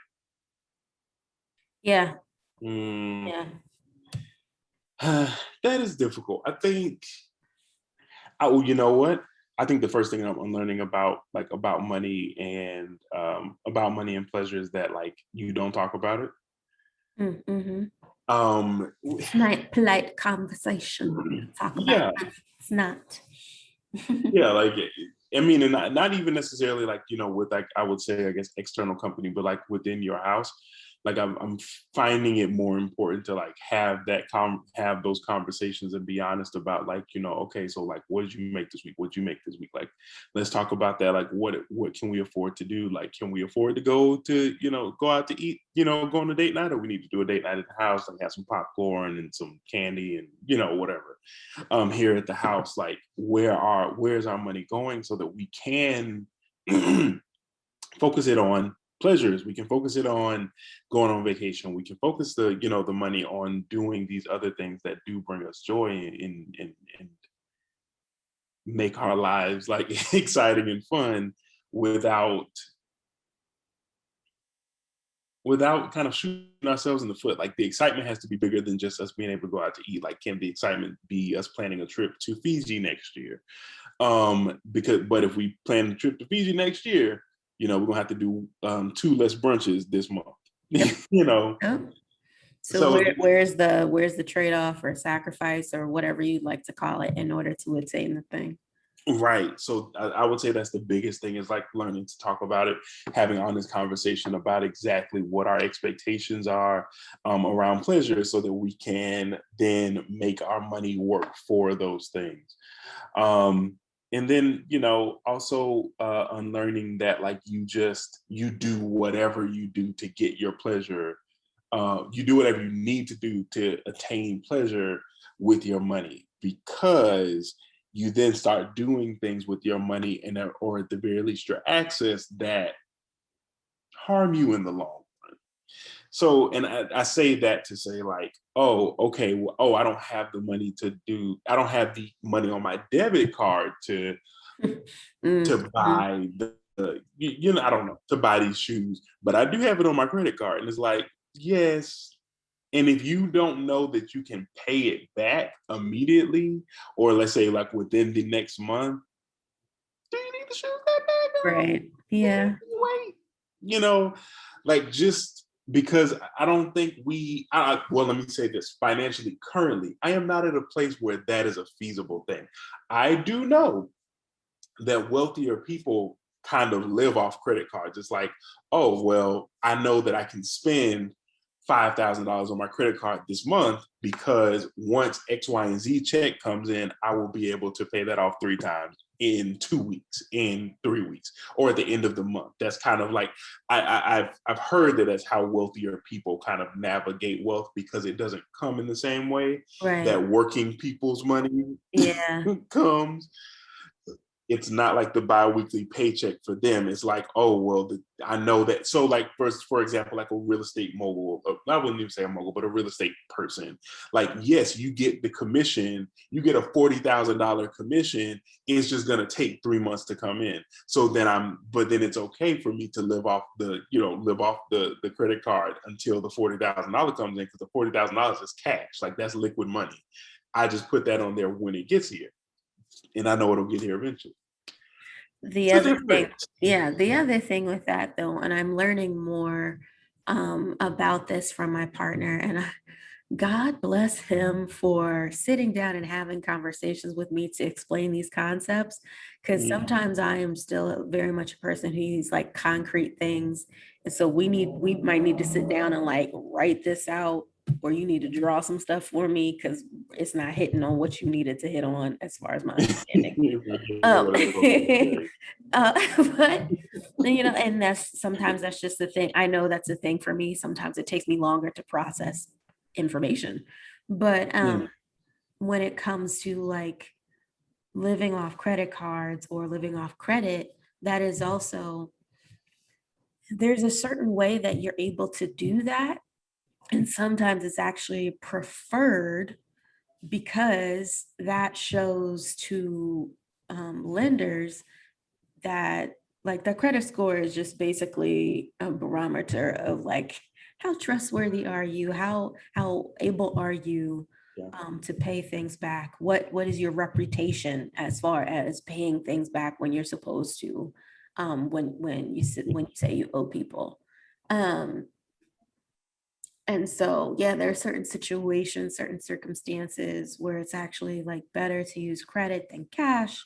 Yeah. Mm. Yeah. That is difficult. I think, oh, you know what? I think the first thing I'm unlearning about money and pleasure is that like you don't talk about it. Mm-hmm. Um, It's not polite conversation. Talk about yeah, it. It's not. yeah, like I mean, and not even necessarily like with like I would say I guess external company, but like within your house, like I'm finding it more important to like have those conversations and be honest about like okay, so like what did you make this week? What did you make this week? Like let's talk about that. Like what can we afford to do? Like can we afford to go to go out to eat? Go on a date night, or we need to do a date night at the house and have some popcorn and some candy and whatever. Here at the house, like where's our money going so that we can focus it on pleasures. We can focus it on going on vacation. We can focus the money on doing these other things that do bring us joy and make our lives like exciting and fun without kind of shooting ourselves in the foot. Like the excitement has to be bigger than just us being able to go out to eat. Like can the excitement be us planning a trip to Fiji next year? But if we plan a trip to Fiji next year, we're gonna have to do 2 less brunches this month. Yep. Oh. So So where's the trade-off or sacrifice or whatever you'd like to call it in order to attain the thing? right. So I would say that's the biggest thing is like learning to talk about it, having honest conversation about exactly what our expectations are around pleasure so that we can then make our money work for those things. And then also unlearning that like you do whatever you do to get your pleasure. You do whatever you need to do to attain pleasure with your money, because you then start doing things with your money or at the very least your access that harm you in the long run. So, and I say that to say like, oh, okay, well, oh, I don't have the money on my debit card to buy I don't know, to buy these shoes, but I do have it on my credit card. And it's like, yes. And if you don't know that you can pay it back immediately, or let's say like within the next month, do you need the shoes that bad? Right. Yeah. Wait, like just because I don't think well, let me say this, financially, currently, I am not at a place where that is a feasible thing. I do know that wealthier people kind of live off credit cards. It's like, oh, well, I know that I can spend $5,000 on my credit card this month because once X, Y, and Z check comes in, I will be able to pay that off 3 times in 2 weeks, in 3 weeks, or at the end of the month. That's kind of like, I've heard that that's how wealthier people kind of navigate wealth, because it doesn't come in the same way Right. that working people's money Yeah. comes. It's not like the bi-weekly paycheck for them. It's like, oh, well, I know that. So like, for example, like a real estate mogul, I wouldn't even say a mogul, but a real estate person. Like, yes, you get the commission, you get a $40,000 commission. It's just going to take 3 months to come in. So then but then it's okay for me to live off the credit card until the $40,000 comes in, because the $40,000 is cash. Like, that's liquid money. I just put that on there when it gets here, and I know it'll get here eventually. The other thing with that though, and I'm learning more about this from my partner, and God bless him for sitting down and having conversations with me to explain these concepts, because sometimes I am still very much a person who needs like concrete things, and so we might need to sit down and like write this out, or you need to draw some stuff for me because it's not hitting on what you needed to hit on as far as my understanding. But and that's just the thing. I know that's a thing for me. Sometimes it takes me longer to process information, but when it comes to like living off credit cards or living off credit, that is also, there's a certain way that you're able to do that, and sometimes it's actually preferred because that shows to lenders that like the credit score is just basically a barometer of like, how trustworthy are you? How able are you to pay things back? What is your reputation as far as paying things back when you're supposed to? When you say you owe people. And so, yeah, there are certain situations, certain circumstances where it's actually like better to use credit than cash,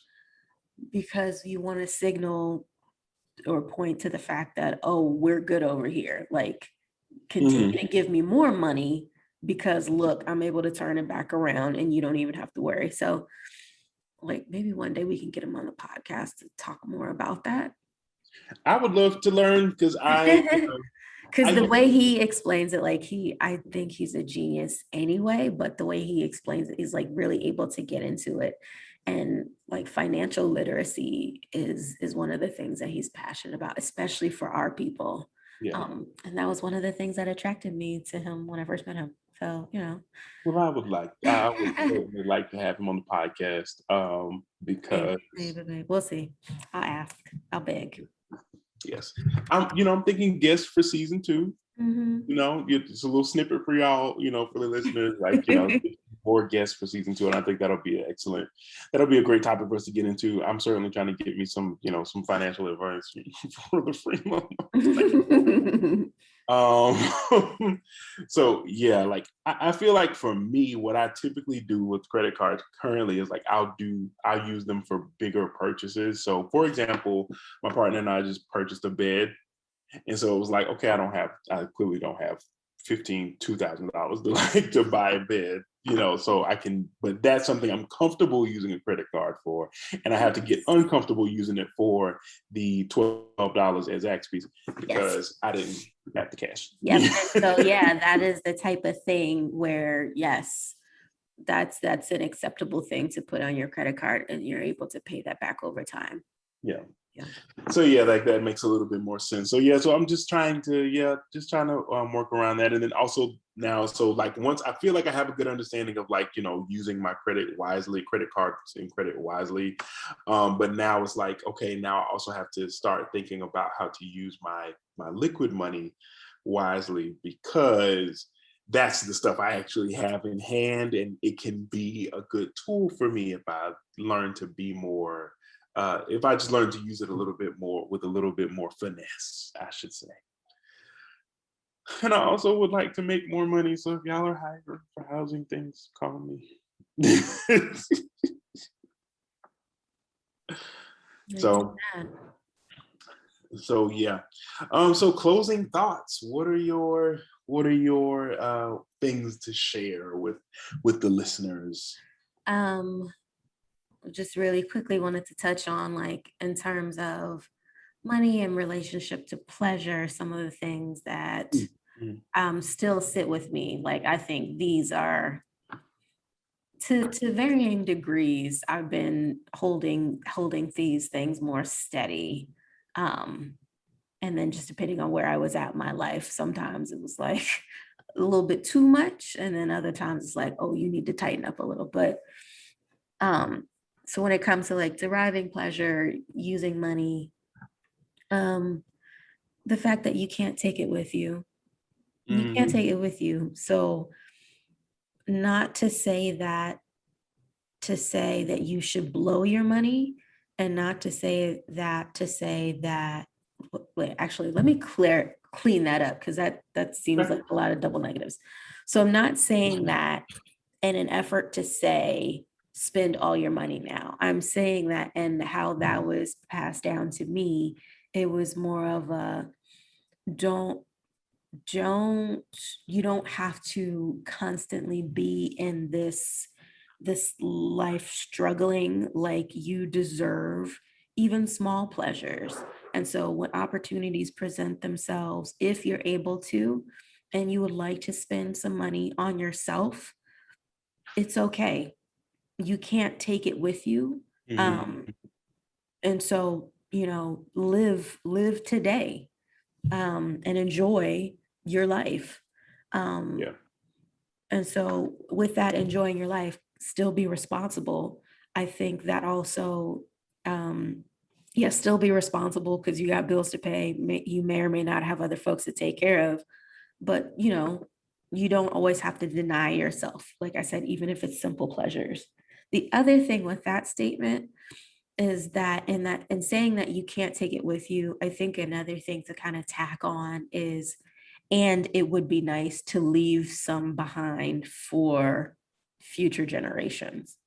because you want to signal or point to the fact that, oh, we're good over here. Like, continue to give me more money because look, I'm able to turn it back around and you don't even have to worry. So like maybe one day we can get him on the podcast to talk more about that. I would love to learn, because the way he explains it, like I think he's a genius anyway, but the way he explains it is like really able to get into it. And like financial literacy is one of the things that he's passionate about, especially for our people. Yeah. And that was one of the things that attracted me to him when I first met him. So, Well, I would certainly like to have him on the podcast, because maybe. We'll see. I'll ask. I'll beg. Yes. I'm thinking guests for season 2. It's a little snippet for y'all, for the listeners, like, more guests for season 2. And I think that'll be a great topic for us to get into. I'm certainly trying to get me some financial advice for the free moment. So yeah, like I feel like for me, what I typically do with credit cards currently is like I'll use them for bigger purchases. So for example, my partner and I just purchased a bed, and so it was like, okay, I clearly don't have $2,000 to buy a bed, so I can, but that's something I'm comfortable using a credit card for. And I have to get uncomfortable using it for the $12 as Zaxby's, because I didn't have the cash. Yep. So yeah, that is the type of thing where, yes, that's an acceptable thing to put on your credit card, and you're able to pay that back over time. Yeah. So yeah, like that makes a little bit more sense. So yeah, so I'm just trying to work around that. And then also now, so like once I feel like I have a good understanding of like, using my credit cards and credit wisely. But now it's like, okay, now I also have to start thinking about how to use my liquid money wisely, because that's the stuff I actually have in hand, and it can be a good tool for me if I learn to be more, if I just learn to use it a little bit more with a little bit more finesse, I should say. And I also would like to make more money. So if y'all are hiring for housing things, call me. So yeah. So closing thoughts. What are your things to share with the listeners? just really quickly wanted to touch on, like, in terms of money and relationship to pleasure, some of the things that Mhm. still sit with me. Like, I think these are, to varying degrees, I've been holding these things more steady. Um, and then just depending on where I was at in my life, sometimes it was like a little bit too much. And then other times it's like, oh, you need to tighten up a little. But so when it comes to like deriving pleasure, using money, um, the fact that you can't take it with you, you can't Mhm. take it with you. So not to say that, to say that you should blow your money, and not to say that, wait, actually, let me clean that up, because that seems Okay. like a lot of double negatives. So I'm not saying that in an effort to say spend all your money now. I'm saying that, and how that was passed down to me, it was more of a, don't don't you don't have to constantly be in this life struggling. Like, you deserve even small pleasures. And so when opportunities present themselves, if you're able to, and you would like to spend some money on yourself, it's okay. You can't take it with you. Mhm. um and so, live today, and enjoy your life. Um, Yeah. and so, with that, enjoying your life, still be responsible. I think that also, um, yeah, still be responsible, because you got bills to pay. You may or may not have other folks to take care of, but you don't always have to deny yourself. Like I said, even if it's simple pleasures. The other thing with that statement is that, in saying that you can't take it with you, I think another thing to kind of tack on is, and it would be nice to leave some behind for future generations.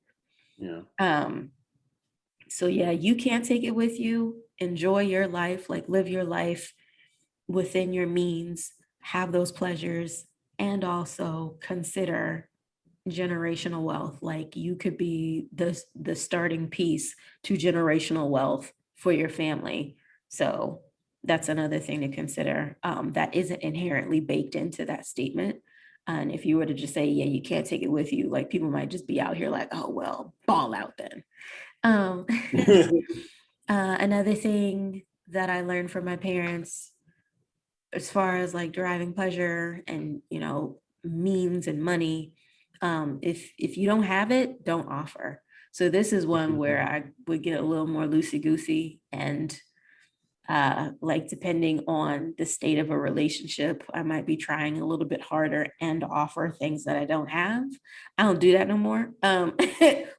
Yeah. um so yeah, you can't take it with you. Enjoy your life, like, live your life within your means, have those pleasures, and also consider generational wealth. Like, you could be the starting piece to generational wealth for your family. So that's another thing to consider, that isn't inherently baked into that statement. And if you were to just say, yeah, you can't take it with you, like, people might just be out here like, oh, well, ball out then. um Another thing that I learned from my parents, as far as like deriving pleasure and, means and money, if you don't have it, don't offer. So this is one where I would get a little more loosey goosey, and like, depending on the state of a relationship, I might be trying a little bit harder and offer things that I don't have. I don't do that no more.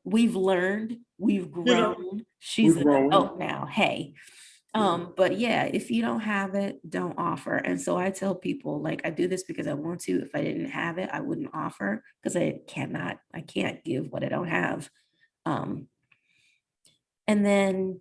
We've learned, we've You know, grown. She's we're an growing. adult now. Hey. Yeah. But yeah, if you don't have it, don't offer. And so I tell people, like, I do this because I want to. If I didn't have it, I wouldn't offer, because I can't give what I don't have. Um, and then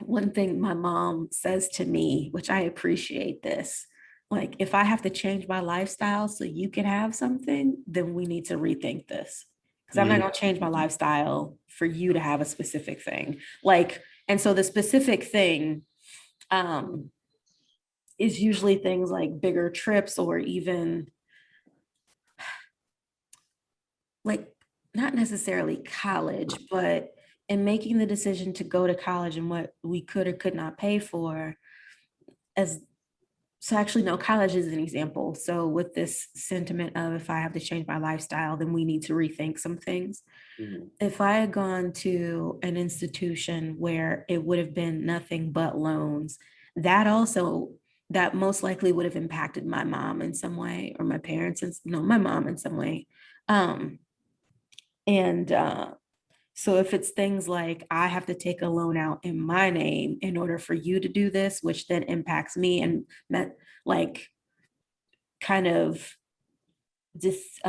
one thing my mom says to me, which I appreciate this, like, if I have to change my lifestyle so you can have something, then we need to rethink this. Because I'm not Mhm. going to change my lifestyle for you to have a specific thing. Like, and so the specific thing, um, is usually things like bigger trips, or even like, not necessarily college, but in making the decision to go to college and what we could or could not pay for. As So actually, no, college is an example. So with this sentiment of, if I have to change my lifestyle, then we need to rethink some things. Mhm. If I had gone to an institution where it would have been nothing but loans, that also, that most likely would have impacted my mom in some way, or my parents, and no, my mom in some way. Um, and so if it's things like, I have to take a loan out in my name in order for you to do this, which then impacts me, and that, like, kind of just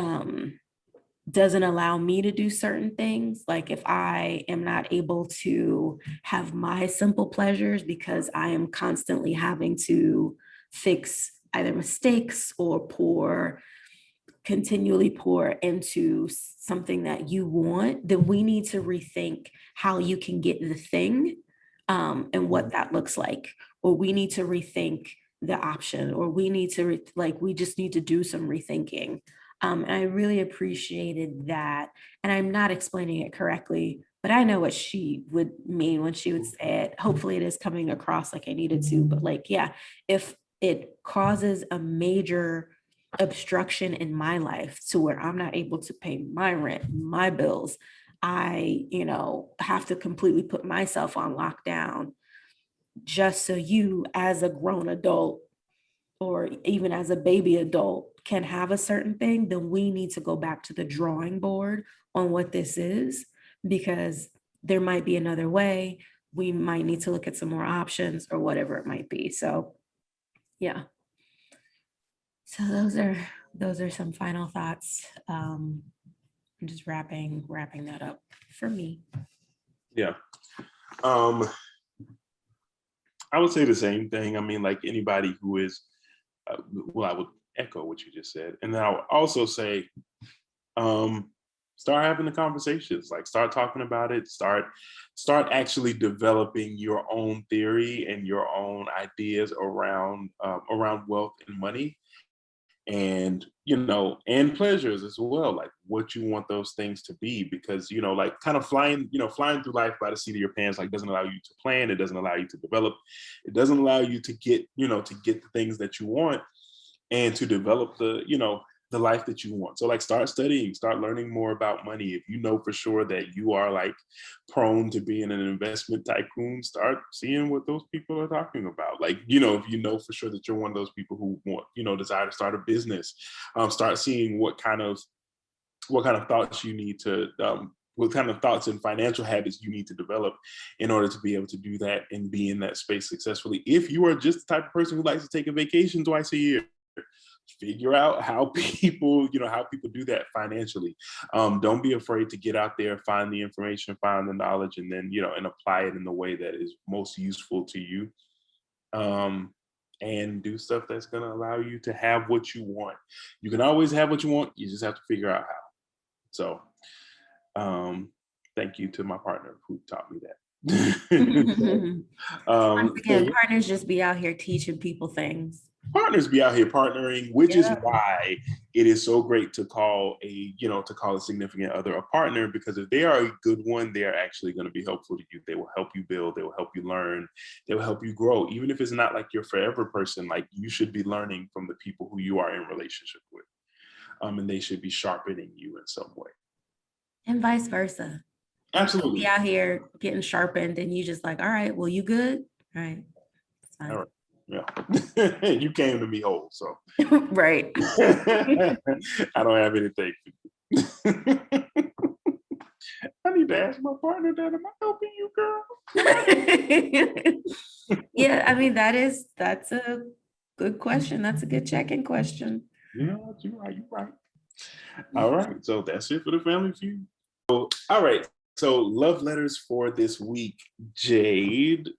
doesn't allow me to do certain things. Like, if I am not able to have my simple pleasures because I am constantly having to fix either mistakes or poor continually pour into something that you want, then we need to rethink how you can get the thing, and what that looks like. Or we need to rethink the option, or we need to we just need to do some rethinking. And I really appreciated that. And I'm not explaining it correctly, but I know what she would mean when she would say it. Hopefully it is coming across like I needed to, but like, yeah, if it causes a major obstruction in my life to where I'm not able to pay my rent, my bills, I, have to completely put myself on lockdown just so you as a grown adult or even as a baby adult can have a certain thing, then we need to go back to the drawing board on what this is, because there might be another way. We might need to look at some more options or whatever it might be. So yeah. So those are some final thoughts. I'm just wrapping that up for me. Yeah. I would say the same thing. I mean, like anybody who is, well, I would echo what you just said. And then I would also say, start having the conversations, like start talking about it, start actually developing your own theory and your own ideas around wealth and money, and and pleasures as well, like what you want those things to be, because like kind of flying through life by the seat of your pants, like doesn't allow you to plan, it doesn't allow you to develop, it doesn't allow you to get to get the things that you want and to develop the life that you want. So like start studying, start learning more about money. If you know for sure that you are like prone to being an investment tycoon, start seeing what those people are talking about. Like, if you know for sure that you're one of those people who want, desire to start a business, start seeing what kind of thoughts you need to, what kind of thoughts and financial habits you need to develop in order to be able to do that and be in that space successfully. If you are just the type of person who likes to take a vacation twice a year, figure out how people do that financially. Don't be afraid to get out there, find the information, find the knowledge, and then and apply it in the way that is most useful to you, and do stuff that's going to allow you to have what you want. You can always have what you want, you just have to figure out how. So thank you to my partner who taught me that. Once again, partners just be out here teaching people things. Partners be out here partnering, which is why it is so great to call a significant other a partner, because if they are a good one, they are actually going to be helpful to you. They will help you build, they will help you learn, they will help you grow. Even if it's not like your forever person, like you should be learning from the people who you are in relationship with. And they should be sharpening you in some way. And vice versa. Absolutely. Be out here getting sharpened and you just like, all right, well, you good? All right. It's fine. All right. Yeah. You came to me whole, so. Right. I don't have anything for you. I need to ask my partner that. Am I helping you, girl? Yeah, I mean, that's a good question. That's a good check-in question. Yeah, you're right. All right. So that's it for the Family Feud. So, all right. So love letters for this week, Jade.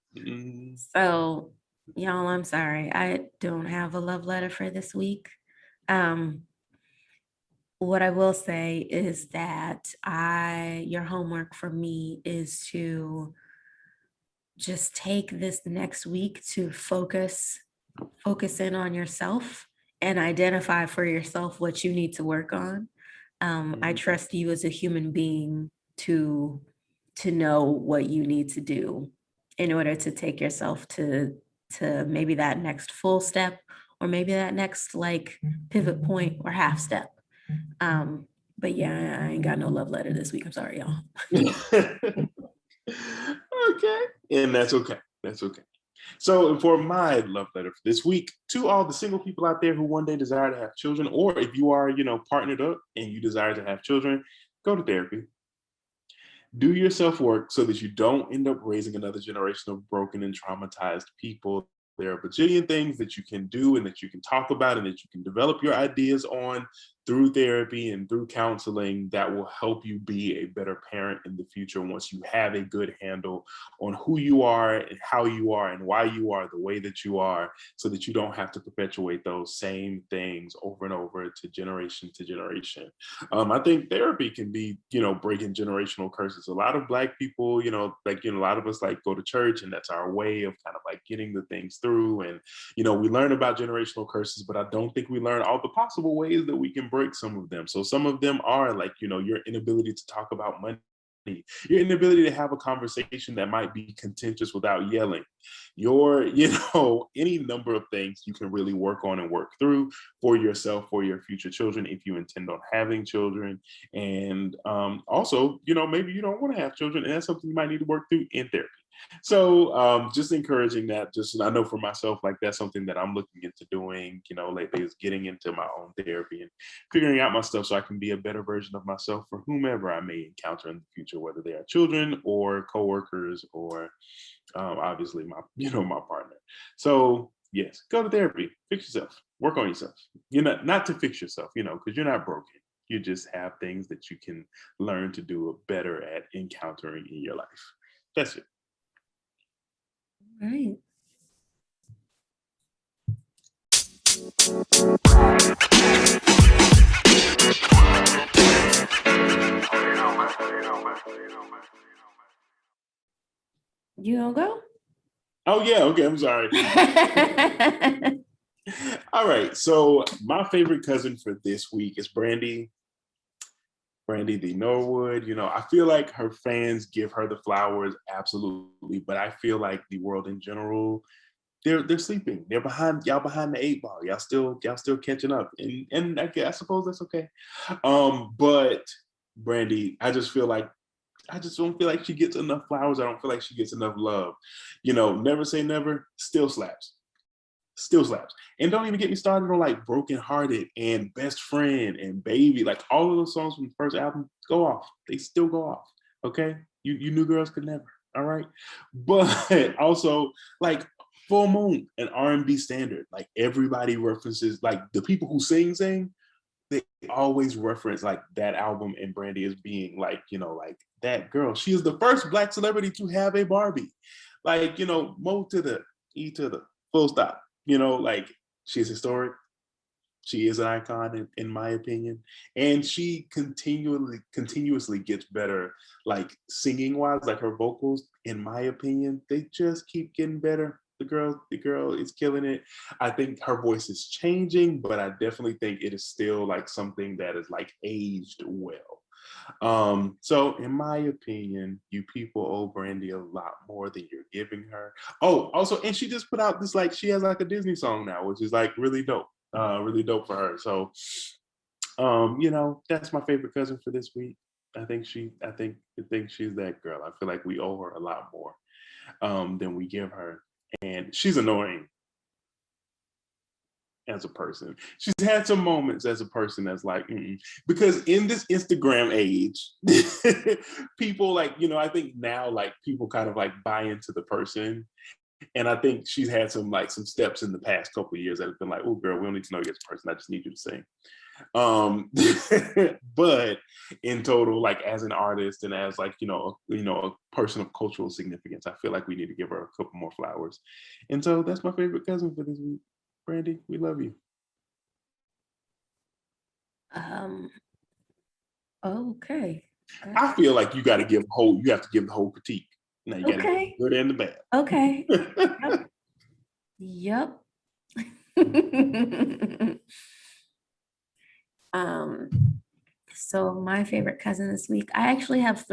So y'all, I'm sorry. I don't have a love letter for this week. What I will say is that your homework for me is to just take this next week to focus in on yourself and identify for yourself what you need to work on. I trust you as a human being to know what you need to do in order to take yourself to maybe that next full step, or maybe that next like pivot point or half step. But yeah, I ain't got no love letter this week. I'm sorry, y'all. Okay. And that's okay. That's okay. So for my love letter for this week, to all the single people out there who one day desire to have children, or if you are, partnered up and you desire to have children, go to therapy. Do your self-work so that you don't end up raising another generation of broken and traumatized people. There are a bajillion things that you can do and that you can talk about and that you can develop your ideas on through therapy and through counseling that will help you be a better parent in the future once you have a good handle on who you are and how you are and why you are the way that you are, so that you don't have to perpetuate those same things over and over to generation to generation. I think therapy can be, breaking generational curses. A lot of Black people, a lot of us like go to church, and that's our way of kind of like getting the things through. And, we learn about generational curses, but I don't think we learn all the possible ways that we can break some of them. So some of them are like, your inability to talk about money, your inability to have a conversation that might be contentious without yelling, your, any number of things you can really work on and work through for yourself, for your future children, if you intend on having children. And also, maybe you don't want to have children, and that's something you might need to work through in therapy. So just encouraging that. Just, I know for myself, like that's something that I'm looking into doing, lately, is getting into my own therapy and figuring out my stuff so I can be a better version of myself for whomever I may encounter in the future, whether they are children or coworkers or obviously my, my partner. So yes, go to therapy, fix yourself, work on yourself. Not to fix yourself, because you're not broken. You just have things that you can learn to do better at encountering in your life. That's it. Right. You gonna go? Oh yeah, okay, I'm sorry. All right, so my favorite cousin for this week is Brandy the Norwood. I feel like her fans give her the flowers, absolutely, but I feel like the world in general, they're sleeping. They're behind the 8 ball. Y'all still catching up, and I suppose that's okay. But Brandy, I just don't feel like she gets enough flowers. I don't feel like she gets enough love. Never Say Never still slaps. Still slaps. And don't even get me started on like Broken Hearted and Best Friend and Baby. Like all of those songs from the first album go off. They still go off. Okay? You new girls could never. All right. But also like Full Moon, an R&B standard. Like everybody references, like the people who sing, they always reference like that album and Brandy as being like, like that girl. She is the first Black celebrity to have a Barbie. Like, Mo to the E to the full stop. Like she's historic. She is an icon in my opinion. And she continuously gets better, like singing wise, like her vocals, in my opinion, they just keep getting better. The girl is killing it. I think her voice is changing, but I definitely think it is still like something that is like aged well. So in my opinion, you people owe Brandy a lot more than you're giving her. Oh, also, and she just put out this, like, she has like a Disney song now, which is like really dope. Really dope for her. So that's my favorite cousin for this week. I think she's that girl. I feel like we owe her a lot more than we give her. And she's annoying as a person. She's had some moments as a person that's like, because in this Instagram age, people like, I think now like people kind of like buy into the person. And I think she's had some steps in the past couple of years that have been like, oh girl, we don't need to know you as a person. I just need you to sing. But in total, like as an artist and as like, a person of cultural significance, I feel like we need to give her a couple more flowers. And so that's my favorite cousin for this week. Brandy, we love you. Okay. I feel like you have to give the whole critique. Now you got to give the good and the bad. Okay. Yep. So my favorite cousin this week, I actually have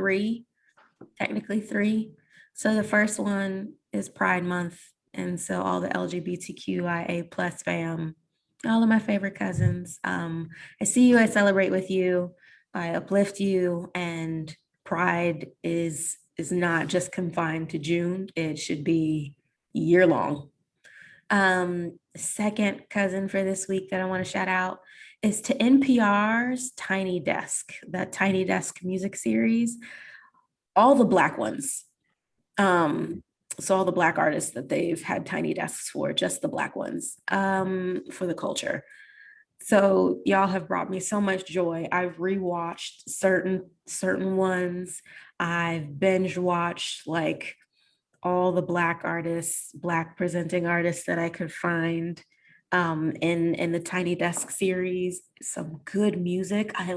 technically three. So the first one is Pride Month. And so all the LGBTQIA plus fam, all of my favorite cousins. I see you, I celebrate with you, I uplift you, and Pride is not just confined to June. It should be year long. Second cousin for this week that I want to shout out is to NPR's Tiny Desk, that Tiny Desk music series, all the Black ones. So all the Black artists that they've had Tiny Desks for, just the Black ones, for the culture. So y'all have brought me so much joy. I've rewatched certain ones. I've binge watched like all the Black artists, Black presenting artists that I could find in the Tiny Desk series. Some good music. I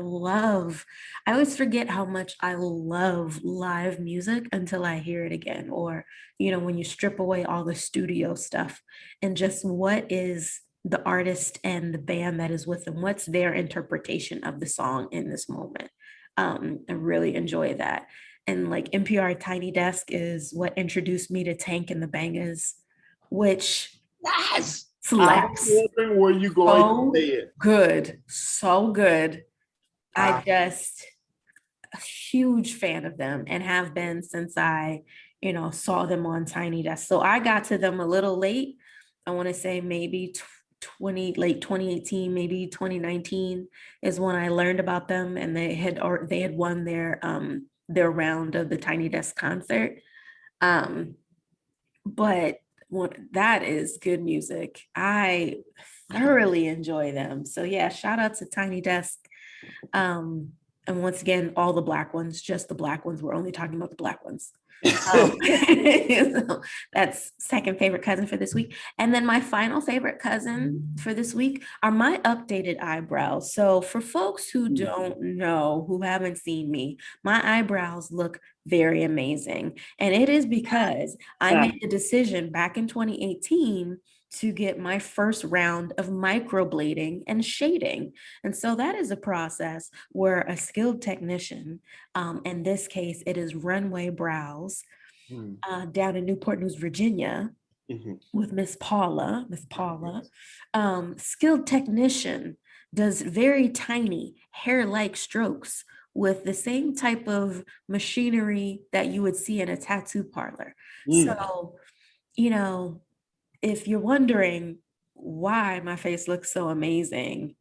always forget how much I love live music until I hear it again. Or, when you strip away all the studio stuff and just what is the artist and the band that is with them, what's their interpretation of the song in this moment. I really enjoy that. And like NPR Tiny Desk is what introduced me to Tank and the Bangers, which Yes. I was slaps. wondering where you going to say it. Good. So good. I Ah. just a huge fan of them and have been since I, saw them on Tiny Desk. So I got to them a little late. I want to say maybe late 2018, maybe 2019 is when I learned about them, and they had won their round of the Tiny Desk concert. But that is good music. I thoroughly enjoy them. So yeah, shout out to Tiny Desk. And once again, all the Black ones, just the Black ones. We're only talking about the Black ones. So that's second favorite cousin for this week. And then my final favorite cousin for this week are my updated eyebrows. So for folks who don't know, who haven't seen me, my eyebrows look very amazing. And it is because I made the decision back in 2018 to get my first round of microblading and shading. And so that is a process where a skilled technician, in this case, it is Runway Brows, down in Newport News, Virginia, with Miss Paula. Skilled technician does very tiny hair-like strokes with the same type of machinery that you would see in a tattoo parlor. So, if you're wondering why my face looks so amazing,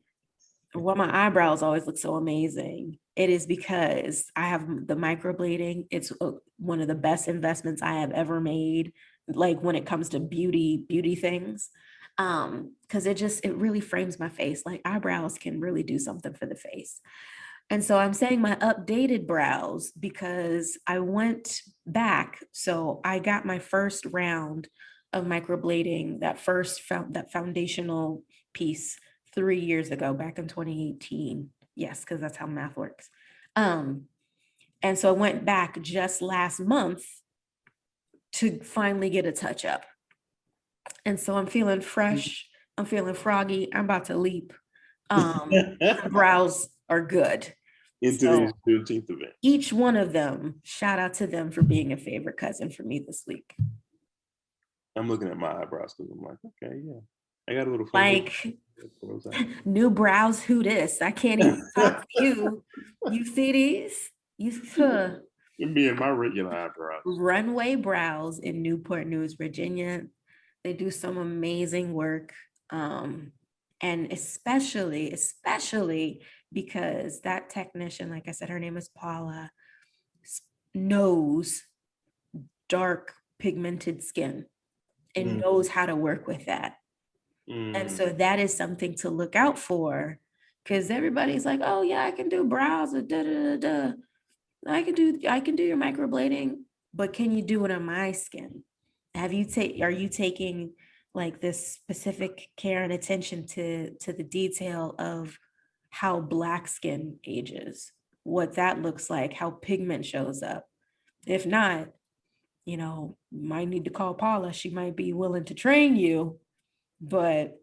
why my eyebrows always look so amazing, it is because I have the microblading. It's one of the best investments I have ever made, like when it comes to beauty things. Because it really frames my face. Like eyebrows can really do something for the face. And so I'm saying my updated brows because I went back. So I got my first round of microblading, that foundational piece 3 years ago, back in 2018. Yes, because that's how math works. And so I went back just last month to finally get a touch up. And so I'm feeling fresh. I'm feeling froggy. I'm about to leap. The brows are good. Into So this Juneteenth event. Each one of them, shout out to them for being a favorite cousin for me this week. I'm looking at my eyebrows because I'm like, okay, yeah. I got a little like new brows. Who this? I can't even talk to you. You see these? You're being my regular eyebrows. Runway Brows in Newport News, Virginia. They do some amazing work. And especially because that technician, like I said, her name is Paula, knows dark pigmented skin and knows how to work with that. And so that is something to look out for, because everybody's like, oh yeah, I can do brows, I can do your microblading, but can you do it on my skin? Are you taking like this specific care and attention to the detail of how Black skin ages, what that looks like, how pigment shows up? If not, you might need to call Paula. She might be willing to train you, but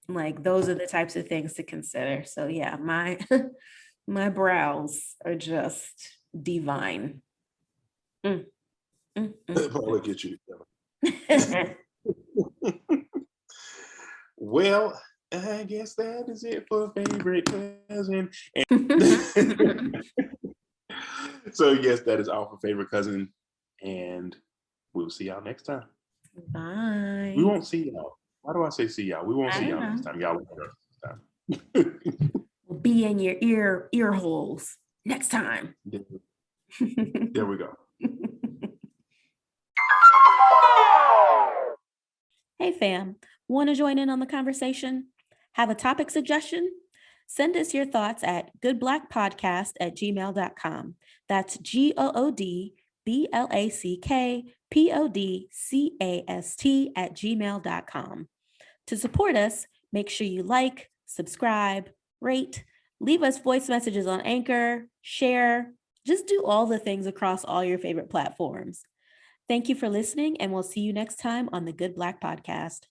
like those are the types of things to consider. So yeah, my my brows are just divine. Paula get you together. Well, I guess that is it for favorite cousin. So yes, that is all for favorite cousin, and we'll see y'all next time. Bye. We won't see y'all. Why do I say see y'all? We won't see y'all next time. Y'all will see us next time. We'll be in your ear holes next time. There we go. Hey fam, want to join in on the conversation? Have a topic suggestion? Send us your thoughts at goodblackpodcast@gmail.com. That's GOODBLACKPODCAST@gmail.com. To support us, make sure you like, subscribe, rate, leave us voice messages on Anchor, share, just do all the things across all your favorite platforms. Thank you for listening, and we'll see you next time on the Good Black Podcast.